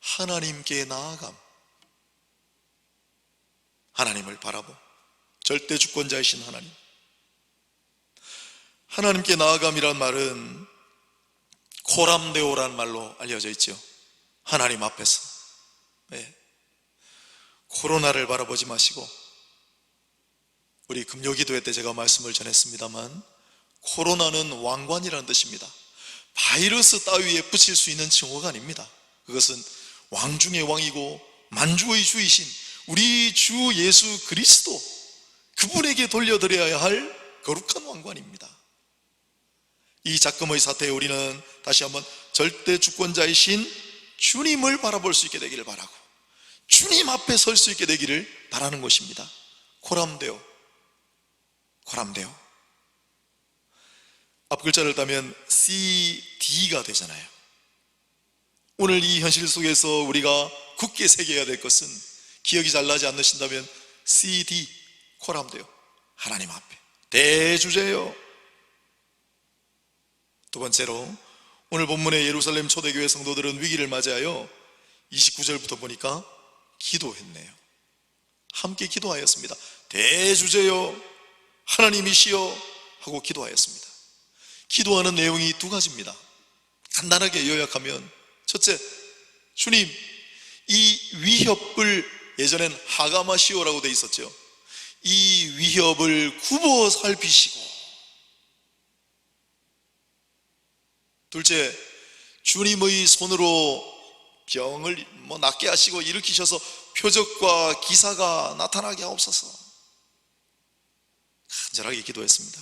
하나님께 나아감, 하나님을 바라보, 절대 주권자이신 하나님. 하나님께 나아감이란 말은 코람데오란 말로 알려져 있죠. 하나님 앞에서. 코로나를 바라보지 마시고, 우리 금요기도회 때 제가 말씀을 전했습니다만, 코로나는 왕관이라는 뜻입니다. 바이러스 따위에 붙일 수 있는 칭호가 아닙니다. 그것은 왕 중의 왕이고 만주의 주이신 우리 주 예수 그리스도, 그분에게 돌려드려야 할 거룩한 왕관입니다. 이 작금의 사태에 우리는 다시 한번 절대 주권자이신 주님을 바라볼 수 있게 되기를 바라고, 주님 앞에 설 수 있게 되기를 바라는 것입니다. 코람데오, 코람데오. 앞글자를 따면 CD가 되잖아요. 오늘 이 현실 속에서 우리가 굳게 새겨야 될 것은, 기억이 잘 나지 않으신다면 CD, 코람데오, 하나님 앞에 대주제요. 두 번째로, 오늘 본문의 예루살렘 초대교회 성도들은 위기를 맞이하여 29절부터 보니까 기도했네요. 함께 기도하였습니다. 대주제요, 하나님이시여 하고 기도하였습니다. 기도하는 내용이 두 가지입니다. 간단하게 요약하면, 첫째, 주님, 이 위협을, 예전엔 하가마시오라고 돼 있었죠. 이 위협을 굽어 살피시고, 둘째, 주님의 손으로 병을 낫게 하시고 일으키셔서 표적과 기사가 나타나게 하옵소서. 간절하게 기도했습니다.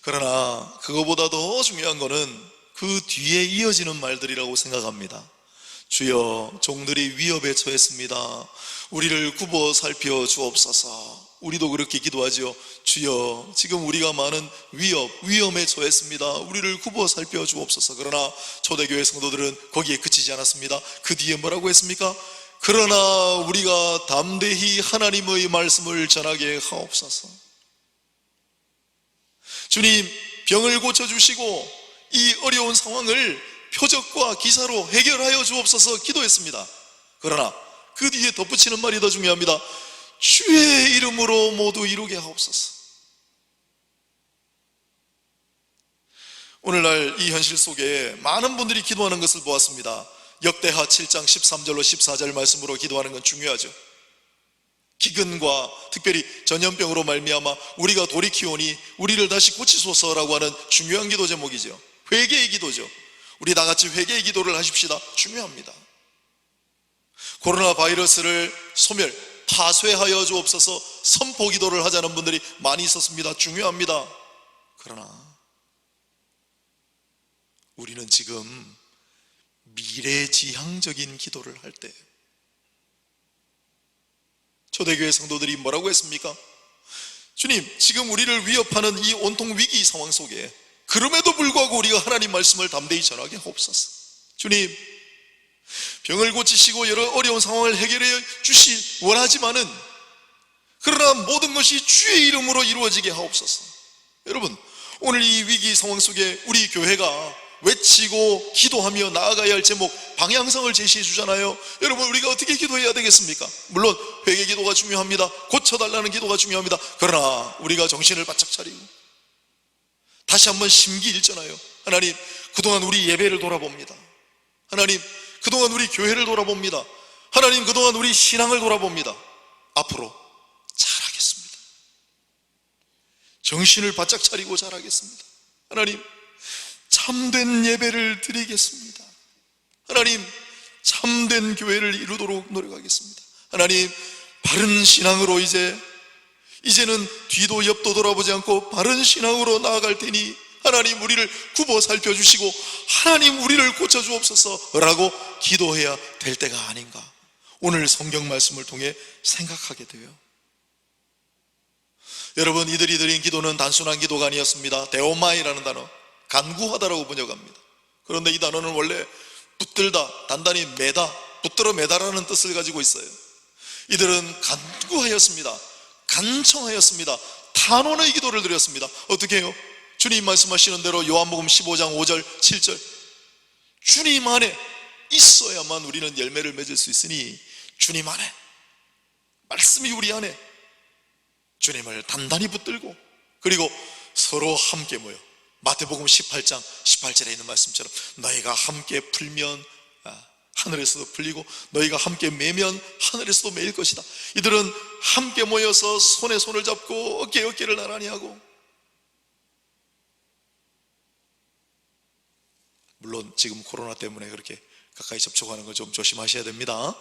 그러나 그거보다 더 중요한 것은 그 뒤에 이어지는 말들이라고 생각합니다. 주여, 종들이 위협에 처했습니다. 우리를 굽어 살펴 주옵소서. 우리도 그렇게 기도하지요. 주여, 지금 우리가 많은 위험에 처했습니다. 우리를 굽어 살펴 주옵소서. 그러나 초대교회 성도들은 거기에 그치지 않았습니다. 그 뒤에 뭐라고 했습니까? 그러나 우리가 담대히 하나님의 말씀을 전하게 하옵소서. 주님, 병을 고쳐주시고 이 어려운 상황을 표적과 기사로 해결하여 주옵소서 기도했습니다. 그러나 그 뒤에 덧붙이는 말이 더 중요합니다. 주의 이름으로 모두 이루게 하옵소서. 오늘날 이 현실 속에 많은 분들이 기도하는 것을 보았습니다. 역대하 7장 13절로 14절 말씀으로 기도하는 건 중요하죠. 기근과 특별히 전염병으로 말미암아 우리가 돌이키오니 우리를 다시 고치소서라고 하는 중요한 기도 제목이죠. 회개의 기도죠. 우리 다 같이 회개의 기도를 하십시다. 중요합니다. 코로나 바이러스를 소멸, 파쇄하여 주옵소서 선포 기도를 하자는 분들이 많이 있었습니다. 중요합니다. 그러나 우리는 지금 미래지향적인 기도를 할 때, 초대교회 성도들이 뭐라고 했습니까? 주님, 지금 우리를 위협하는 이 온통 위기 상황 속에 그럼에도 불구하고 우리가 하나님 말씀을 담대히 전하게 하옵소서. 주님, 병을 고치시고 여러 어려운 상황을 해결해 주시 원하지만은 그러나 모든 것이 주의 이름으로 이루어지게 하옵소서. 여러분, 오늘 이 위기 상황 속에 우리 교회가 외치고 기도하며 나아가야 할 제목, 방향성을 제시해 주잖아요. 여러분, 우리가 어떻게 기도해야 되겠습니까? 물론 회개 기도가 중요합니다. 고쳐달라는 기도가 중요합니다. 그러나 우리가 정신을 바짝 차리고 다시 한번 심기일전하여 하나님, 그동안 우리 예배를 돌아봅니다. 하나님, 그동안 우리 교회를 돌아봅니다. 하나님, 그동안 우리 신앙을 돌아봅니다. 앞으로 잘하겠습니다. 정신을 바짝 차리고 잘하겠습니다. 하나님, 참된 예배를 드리겠습니다. 하나님, 참된 교회를 이루도록 노력하겠습니다. 하나님, 바른 신앙으로 이제는 뒤도 옆도 돌아보지 않고 바른 신앙으로 나아갈 테니 하나님, 우리를 굽어 살펴주시고 하나님, 우리를 고쳐주옵소서라고 기도해야 될 때가 아닌가, 오늘 성경 말씀을 통해 생각하게 돼요. 여러분, 이들이 드린 기도는 단순한 기도가 아니었습니다. 데오마이라는 단어, 간구하다라고 번역합니다. 그런데 이 단어는 원래 붙들다, 단단히 매다, 붙들어 매다라는 뜻을 가지고 있어요. 이들은 간구하였습니다. 간청하였습니다. 단원의 기도를 드렸습니다. 어떻게 해요? 주님 말씀하시는 대로 요한복음 15장 5절 7절, 주님 안에 있어야만 우리는 열매를 맺을 수 있으니 주님 안에, 말씀이 우리 안에, 주님을 단단히 붙들고 그리고 서로 함께 모여, 마태복음 18장 18절에 있는 말씀처럼 너희가 함께 풀면 하늘에서도 풀리고 너희가 함께 매면 하늘에서도 매일 것이다. 이들은 함께 모여서 손에 손을 잡고 어깨에 어깨를 나란히 하고, 물론 지금 코로나 때문에 그렇게 가까이 접촉하는 걸 좀 조심하셔야 됩니다.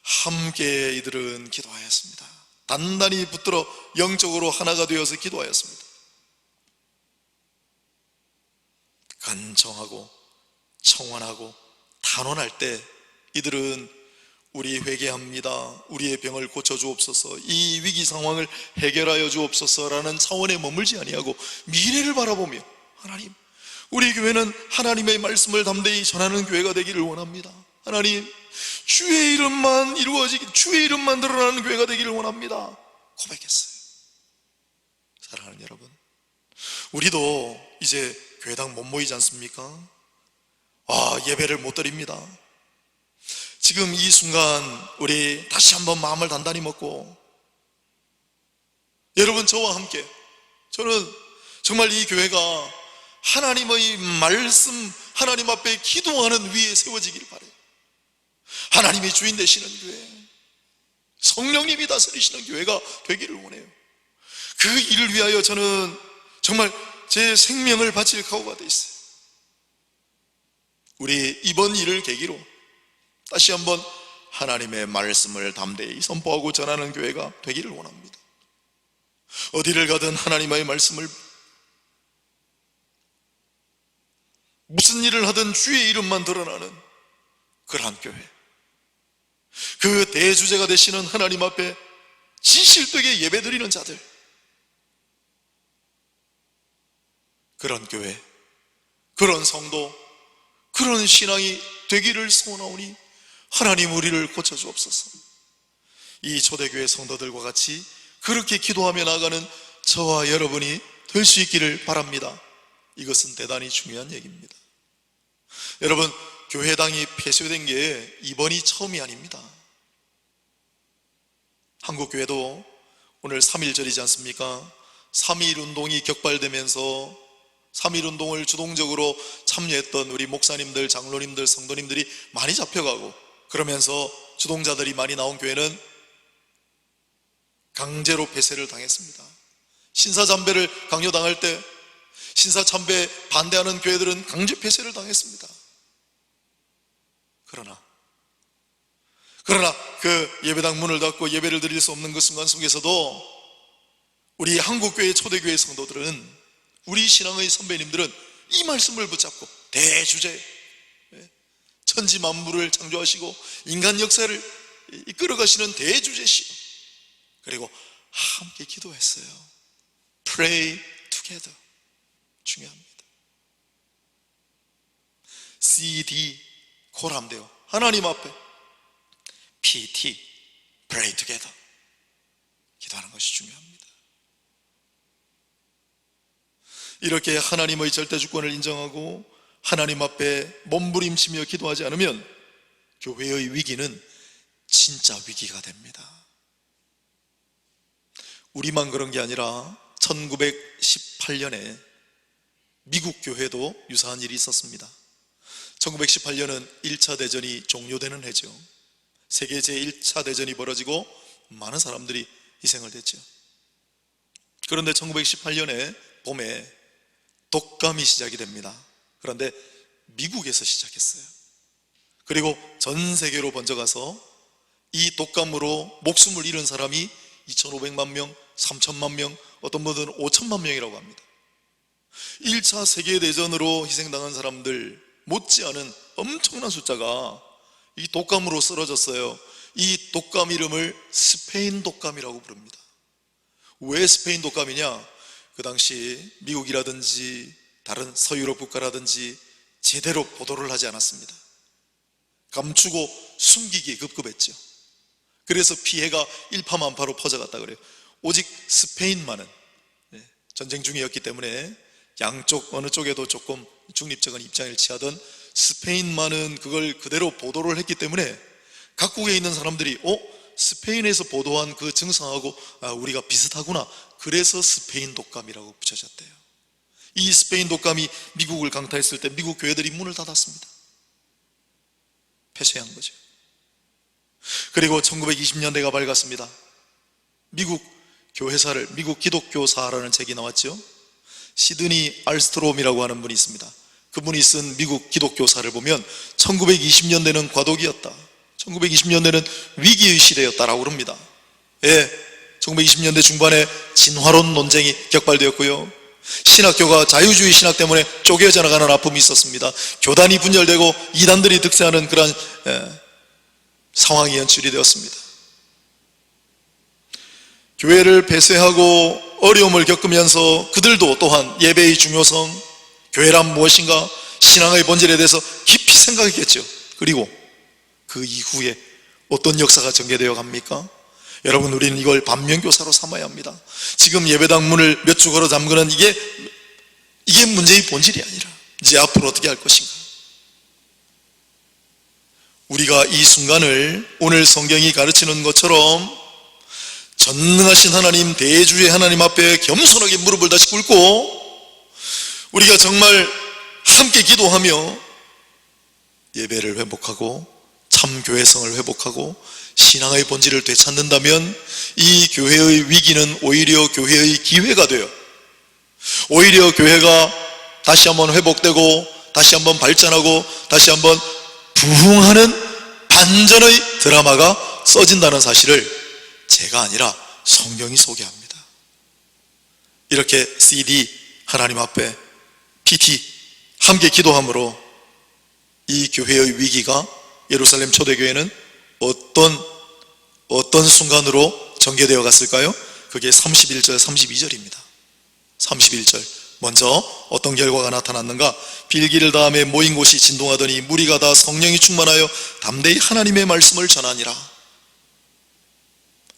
함께 이들은 기도하였습니다. 단단히 붙들어 영적으로 하나가 되어서 기도하였습니다. 간청하고 청원하고 단원할 때 이들은 우리 회개합니다, 우리의 병을 고쳐주옵소서, 이 위기 상황을 해결하여 주옵소서라는 차원에 머물지 아니하고 미래를 바라보며, 하나님, 우리 교회는 하나님의 말씀을 담대히 전하는 교회가 되기를 원합니다. 하나님, 주의 이름만 이루어지기, 주의 이름만 드러나는 교회가 되기를 원합니다. 고백했어요. 사랑하는 여러분, 우리도 이제 교회당 못 모이지 않습니까? 예배를 못 드립니다. 지금 이 순간 우리 다시 한번 마음을 단단히 먹고, 여러분, 저와 함께, 저는 정말 이 교회가 하나님의 말씀, 하나님 앞에 기도하는 위에 세워지기를 바라요. 하나님이 주인 되시는 교회, 성령님이 다스리시는 교회가 되기를 원해요. 그 일을 위하여 저는 정말 제 생명을 바칠 각오가 돼 있어요. 우리 이번 일을 계기로 다시 한번 하나님의 말씀을 담대히 선포하고 전하는 교회가 되기를 원합니다. 어디를 가든 하나님의 말씀을, 무슨 일을 하든 주의 이름만 드러나는 그러한 교회, 그 대주제가 되시는 하나님 앞에 진실되게 예배드리는 자들, 그런 교회, 그런 성도, 그런 신앙이 되기를 소원하오니 하나님, 우리를 고쳐주옵소서. 이 초대교회 성도들과 같이 그렇게 기도하며 나아가는 저와 여러분이 될 수 있기를 바랍니다. 이것은 대단히 중요한 얘기입니다. 여러분, 교회당이 폐쇄된 게 이번이 처음이 아닙니다. 한국교회도 오늘 3.1절이지 않습니까? 3.1 운동이 격발되면서 3.1 운동을 주동적으로 참여했던 우리 목사님들, 장로님들, 성도님들이 많이 잡혀가고, 그러면서 주동자들이 많이 나온 교회는 강제로 폐쇄를 당했습니다. 신사참배를 강요당할 때 신사참배 반대하는 교회들은 강제 폐쇄를 당했습니다. 그러나 그 예배당 문을 닫고 예배를 드릴 수 없는 그 순간 속에서도 우리 한국교회 초대교회 성도들은, 우리 신앙의 선배님들은 이 말씀을 붙잡고 대주제, 천지 만물을 창조하시고 인간 역사를 이끌어가시는 대주제시요, 그리고 함께 기도했어요. Pray together. 중요합니다. CD 코라면 돼요. 하나님 앞에. PT Pray together. 기도하는 것이 중요합니다. 이렇게 하나님의 절대주권을 인정하고 하나님 앞에 몸부림치며 기도하지 않으면 교회의 위기는 진짜 위기가 됩니다. 우리만 그런 게 아니라 1918년에 미국 교회도 유사한 일이 있었습니다. 1918년은 1차 대전이 종료되는 해죠. 세계 제1차 대전이 벌어지고 많은 사람들이 희생을 했죠. 그런데 1918년에 봄에 독감이 시작이 됩니다. 그런데 미국에서 시작했어요. 그리고 전 세계로 번져가서 이 독감으로 목숨을 잃은 사람이 2,500만 명, 3,000만 명, 어떤 분들은 5,000만 명이라고 합니다. 1차 세계대전으로 희생당한 사람들 못지않은 엄청난 숫자가 이 독감으로 쓰러졌어요. 이 독감 이름을 스페인 독감이라고 부릅니다. 왜 스페인 독감이냐? 그 당시 미국이라든지 다른 서유럽 국가라든지 제대로 보도를 하지 않았습니다. 감추고 숨기기에 급급했죠. 그래서 피해가 일파만파로 퍼져갔다 그래요. 오직 스페인만은 전쟁 중이었기 때문에 양쪽 어느 쪽에도 조금 중립적인 입장을 취하던 스페인만은 그걸 그대로 보도를 했기 때문에 각국에 있는 사람들이 스페인에서 보도한 그 증상하고 우리가 비슷하구나. 그래서 스페인 독감이라고 붙여졌대요. 이 스페인 독감이 미국을 강타했을 때 미국 교회들이 문을 닫았습니다. 폐쇄한 거죠. 그리고 1920년대가 밝았습니다. 미국 교회사를, 미국 기독교사라는 책이 나왔죠. 시드니 알스트롬이라고 하는 분이 있습니다. 그분이 쓴 미국 기독교사를 보면 1920년대는 과도기였다, 1920년대는 위기의 시대였다라고 그럽니다. 1920년대 중반에 진화론 논쟁이 격발되었고요, 신학교가 자유주의 신학 때문에 쪼개져 나가는 아픔이 있었습니다. 교단이 분열되고 이단들이 득세하는 그런 상황이 연출이 되었습니다. 교회를 폐쇄하고 어려움을 겪으면서 그들도 또한 예배의 중요성, 교회란 무엇인가, 신앙의 본질에 대해서 깊이 생각했겠죠. 그리고 그 이후에 어떤 역사가 전개되어 갑니까? 여러분, 우리는 이걸 반면교사로 삼아야 합니다. 지금 예배당 문을 몇 주 걸어 잠그는 이게 문제의 본질이 아니라 이제 앞으로 어떻게 할 것인가. 우리가 이 순간을 오늘 성경이 가르치는 것처럼 전능하신 하나님, 대주의 하나님 앞에 겸손하게 무릎을 다시 꿇고 우리가 정말 함께 기도하며 예배를 회복하고 참 교회성을 회복하고 신앙의 본질을 되찾는다면 이 교회의 위기는 오히려 교회의 기회가 돼요. 오히려 교회가 다시 한번 회복되고 다시 한번 발전하고 다시 한번 부흥하는 반전의 드라마가 써진다는 사실을 제가 아니라 성경이 소개합니다. 이렇게 CD 하나님 앞에, PT 함께 기도함으로 이 교회의 위기가, 예루살렘 초대교회는 어떤 순간으로 전개되어 갔을까요? 그게 31절 32절입니다 31절 먼저 어떤 결과가 나타났는가? 빌기를 다음에 모인 곳이 진동하더니 무리가 다 성령이 충만하여 담대히 하나님의 말씀을 전하니라.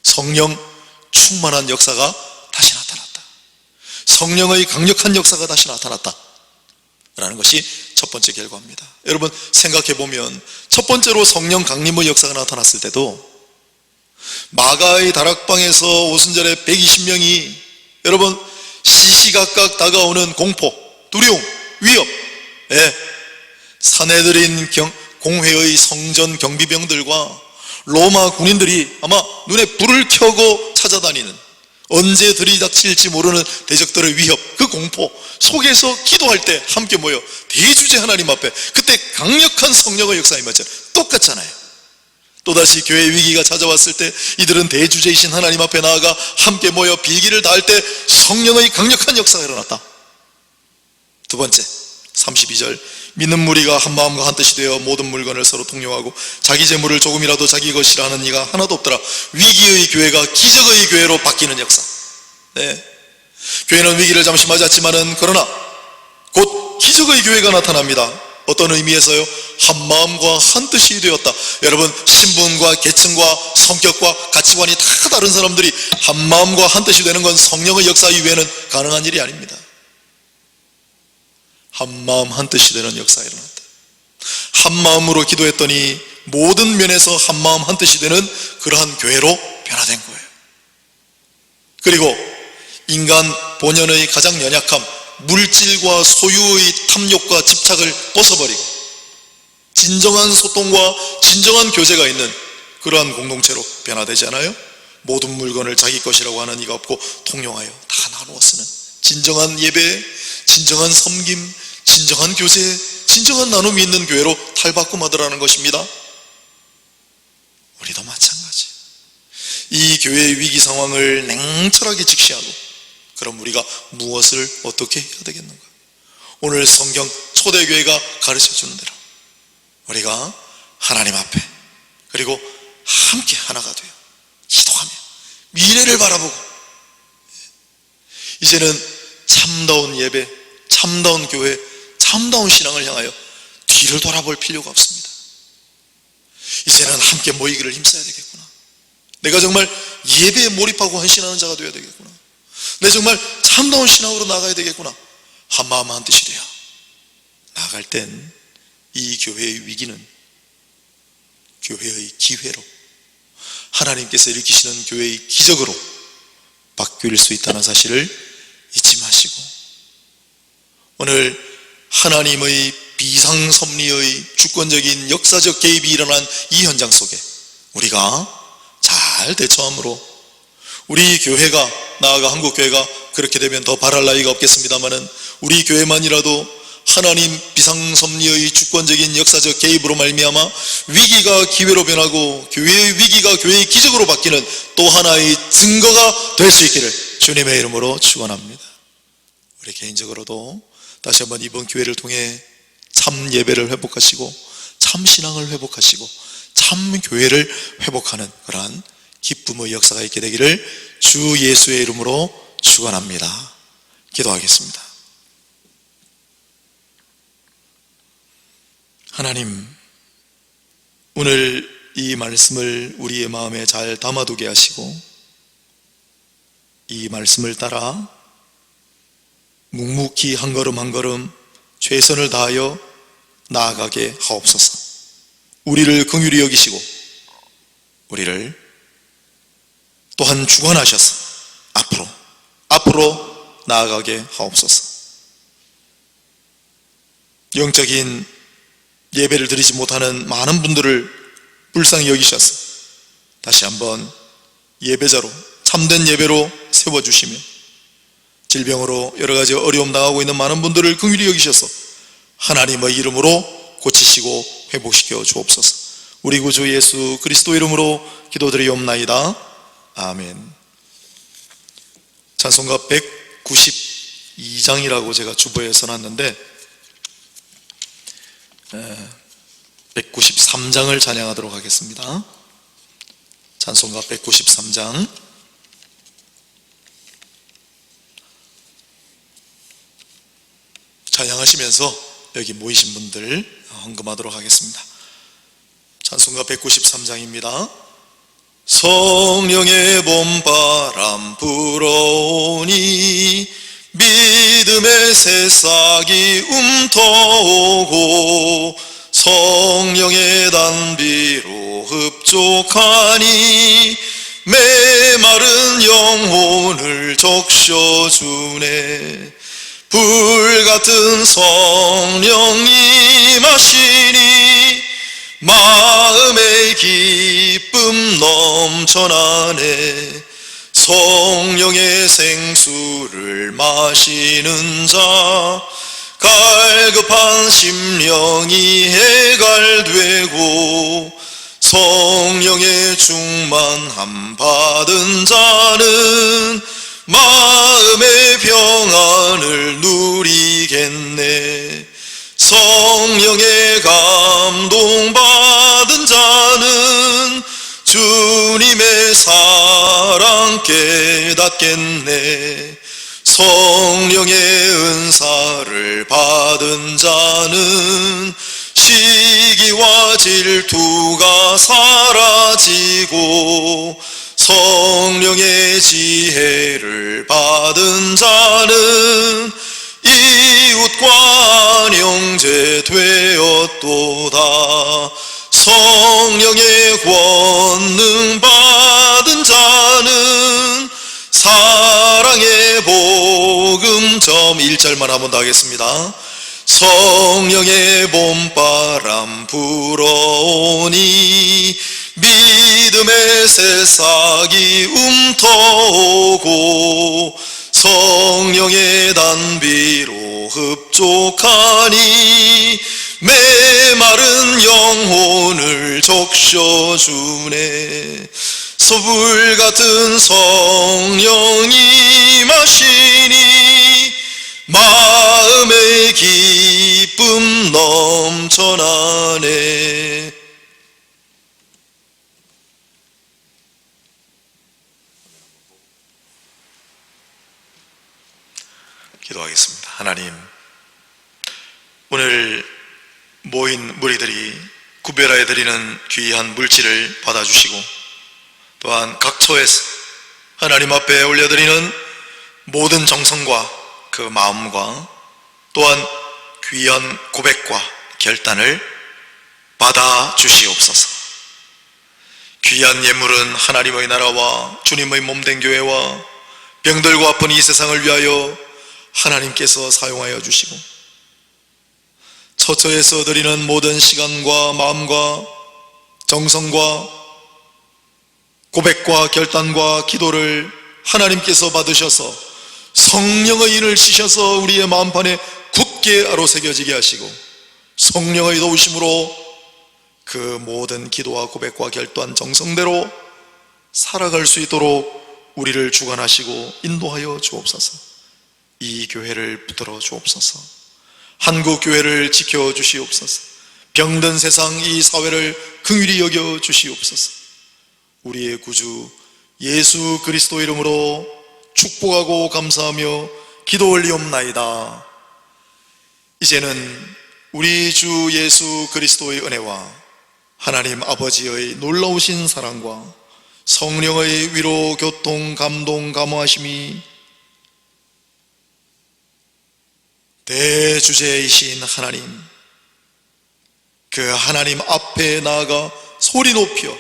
성령 충만한 역사가 다시 나타났다. 성령의 강력한 역사가 다시 나타났다 라는 것이 첫 번째 결과입니다. 여러분 생각해 보면 첫 번째로 성령 강림의 역사가 나타났을 때도 마가의 다락방에서 오순절에 120명이 여러분 시시각각 다가오는 공포, 두려움, 위협, 사내들인 공회의 성전 경비병들과 로마 군인들이 아마 눈에 불을 켜고 찾아다니는, 언제 들이닥칠지 모르는 대적들의 위협, 그 공포 속에서 기도할 때 함께 모여 대주제 하나님 앞에, 그때 강력한 성령의 역사가 임하잖아요. 똑같잖아요. 또다시 교회의 위기가 찾아왔을 때 이들은 대주제이신 하나님 앞에 나아가 함께 모여 빌기를 다할 때 성령의 강력한 역사가 일어났다. 두 번째 32절 믿는 무리가 한 마음과 한 뜻이 되어 모든 물건을 서로 통용하고 자기 재물을 조금이라도 자기 것이라 하는 이가 하나도 없더라. 위기의 교회가 기적의 교회로 바뀌는 역사. 교회는 위기를 잠시 맞았지만은 그러나 곧 기적의 교회가 나타납니다. 어떤 의미에서요? 한 마음과 한 뜻이 되었다. 여러분, 신분과 계층과 성격과 가치관이 다 다른 사람들이 한 마음과 한 뜻이 되는 건 성령의 역사 이외에는 가능한 일이 아닙니다. 한 마음 한 뜻이 되는 역사가 일어났다. 한 마음으로 기도했더니 모든 면에서 한 마음 한 뜻이 되는 그러한 교회로 변화된 거예요. 그리고 인간 본연의 가장 연약함, 물질과 소유의 탐욕과 집착을 벗어버리고 진정한 소통과 진정한 교제가 있는 그러한 공동체로 변화되지 않아요? 모든 물건을 자기 것이라고 하는 이가 없고 통용하여 다 나누어 쓰는 진정한 예배, 진정한 섬김, 진정한 교제, 진정한 나눔이 있는 교회로 탈바꿈하더라는 것입니다. 우리도 마찬가지. 이 교회의 위기 상황을 냉철하게 직시하고, 그럼 우리가 무엇을 어떻게 해야 되겠는가? 오늘 성경 초대교회가 가르쳐주는 대로 우리가 하나님 앞에 그리고 함께 하나가 되어 기도하며 미래를 바라보고, 이제는 참다운 예배, 참다운 교회, 참다운 신앙을 향하여 뒤를 돌아볼 필요가 없습니다. 이제는 함께 모이기를 힘써야 되겠구나. 내가 정말 예배에 몰입하고 헌신하는 자가 되어야 되겠구나. 내가 정말 참다운 신앙으로 나가야 되겠구나. 한 마음 한 뜻이 되어 나아갈 땐 이 교회의 위기는 교회의 기회로, 하나님께서 일으키시는 교회의 기적으로 바뀔 수 있다는 사실을 잊지 마시고, 오늘 하나님의 비상섭리의 주권적인 역사적 개입이 일어난 이 현장 속에 우리가 잘 대처함으로 우리 교회가, 나아가 한국교회가 그렇게 되면 더 바랄 나위가 없겠습니다마는 우리 교회만이라도 하나님 비상섭리의 주권적인 역사적 개입으로 말미암아 위기가 기회로 변하고 교회의 위기가 교회의 기적으로 바뀌는 또 하나의 증거가 될 수 있기를 주님의 이름으로 축원합니다. 우리 개인적으로도 다시 한번 이번 기회를 통해 참 예배를 회복하시고 참 신앙을 회복하시고 참 교회를 회복하는 그러한 기쁨의 역사가 있게 되기를 주 예수의 이름으로 축원합니다. 기도하겠습니다. 하나님, 오늘 이 말씀을 우리의 마음에 잘 담아두게 하시고 이 말씀을 따라 묵묵히 한 걸음 한 걸음 최선을 다하여 나아가게 하옵소서. 우리를 긍휼히 여기시고 우리를 또한 주관하셔서 앞으로 나아가게 하옵소서. 영적인 예배를 드리지 못하는 많은 분들을 불쌍히 여기셔서 다시 한번 예배자로, 참된 예배로 세워주시며 질병으로 여러 가지 어려움 당하고 있는 많은 분들을 긍휼히 여기셔서 하나님의 이름으로 고치시고 회복시켜 주옵소서. 우리 구주 예수 그리스도 이름으로 기도드리옵나이다. 아멘. 찬송가 192장이라고 제가 주보에 써놨는데 193장을 찬양하도록 하겠습니다. 찬송가 193장. 찬양하시면서 여기 모이신 분들 헌금하도록 하겠습니다. 찬송가 193장입니다. 성령의 봄바람 불어오니 믿음의 새싹이 움터오고 성령의 단비로 흡족하니 메마른 영혼을 적셔주네. 불같은 성령이 마시니 마음의 기쁨 넘쳐나네. 성령의 생수를 마시는 자 갈급한 심령이 해갈되고 성령의 충만함 받은 자는 마음의 평안을 누리겠네. 성령의 감동 받은 자는 주님의 사랑 깨닫겠네. 성령의 은사를 받은 자는 시기와 질투가 사라지고, 성령의 지혜를 받은 자는 이웃과 안형제 되었도다. 성령의 권능 받은 자는 사랑의 복음 1절만 한 번 더 하겠습니다. 성령의 봄바람 불어오니 믿음의 새싹이 움터오고, 성령의 단비로 흡족하니 메마른 영혼을 적셔주네. 섭을 같은 성령이 마시니 마음의 기쁨 넘쳐나네. 기도하겠습니다. 하나님, 오늘 모인 무리들이 구별하여 드리는 귀한 물질을 받아주시고, 또한 각 처에서 하나님 앞에 올려드리는 모든 정성과 그 마음과 또한 귀한 고백과 결단을 받아주시옵소서. 귀한 예물은 하나님의 나라와 주님의 몸된 교회와 병들고 아픈 이 세상을 위하여 하나님께서 사용하여 주시고, 처처에서 드리는 모든 시간과 마음과 정성과 고백과 결단과 기도를 하나님께서 받으셔서 성령의 인을 씻어서 우리의 마음판에 굳게 아로새겨지게 하시고, 성령의 도우심으로 그 모든 기도와 고백과 결단 정성대로 살아갈 수 있도록 우리를 주관하시고 인도하여 주옵소서. 이 교회를 붙들어 주옵소서. 한국 교회를 지켜 주시옵소서. 병든 세상 이 사회를 긍휼히 여겨 주시옵소서. 우리의 구주 예수 그리스도 이름으로 축복하고 감사하며 기도 올리옵나이다. 이제는 우리 주 예수 그리스도의 은혜와 하나님 아버지의 놀라우신 사랑과 성령의 위로 교통 감동 감화하심이 대주제이신 하나님, 그 하나님 앞에 나아가 소리 높여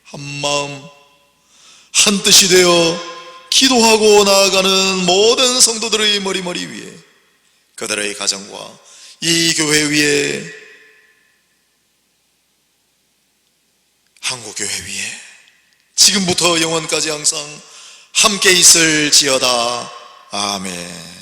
한마음 한뜻이 되어 기도하고 나아가는 모든 성도들의 머리 위에, 그들의 가정과 이 교회 위에, 한국교회 위에 지금부터 영원까지 항상 함께 있을지어다. 아멘.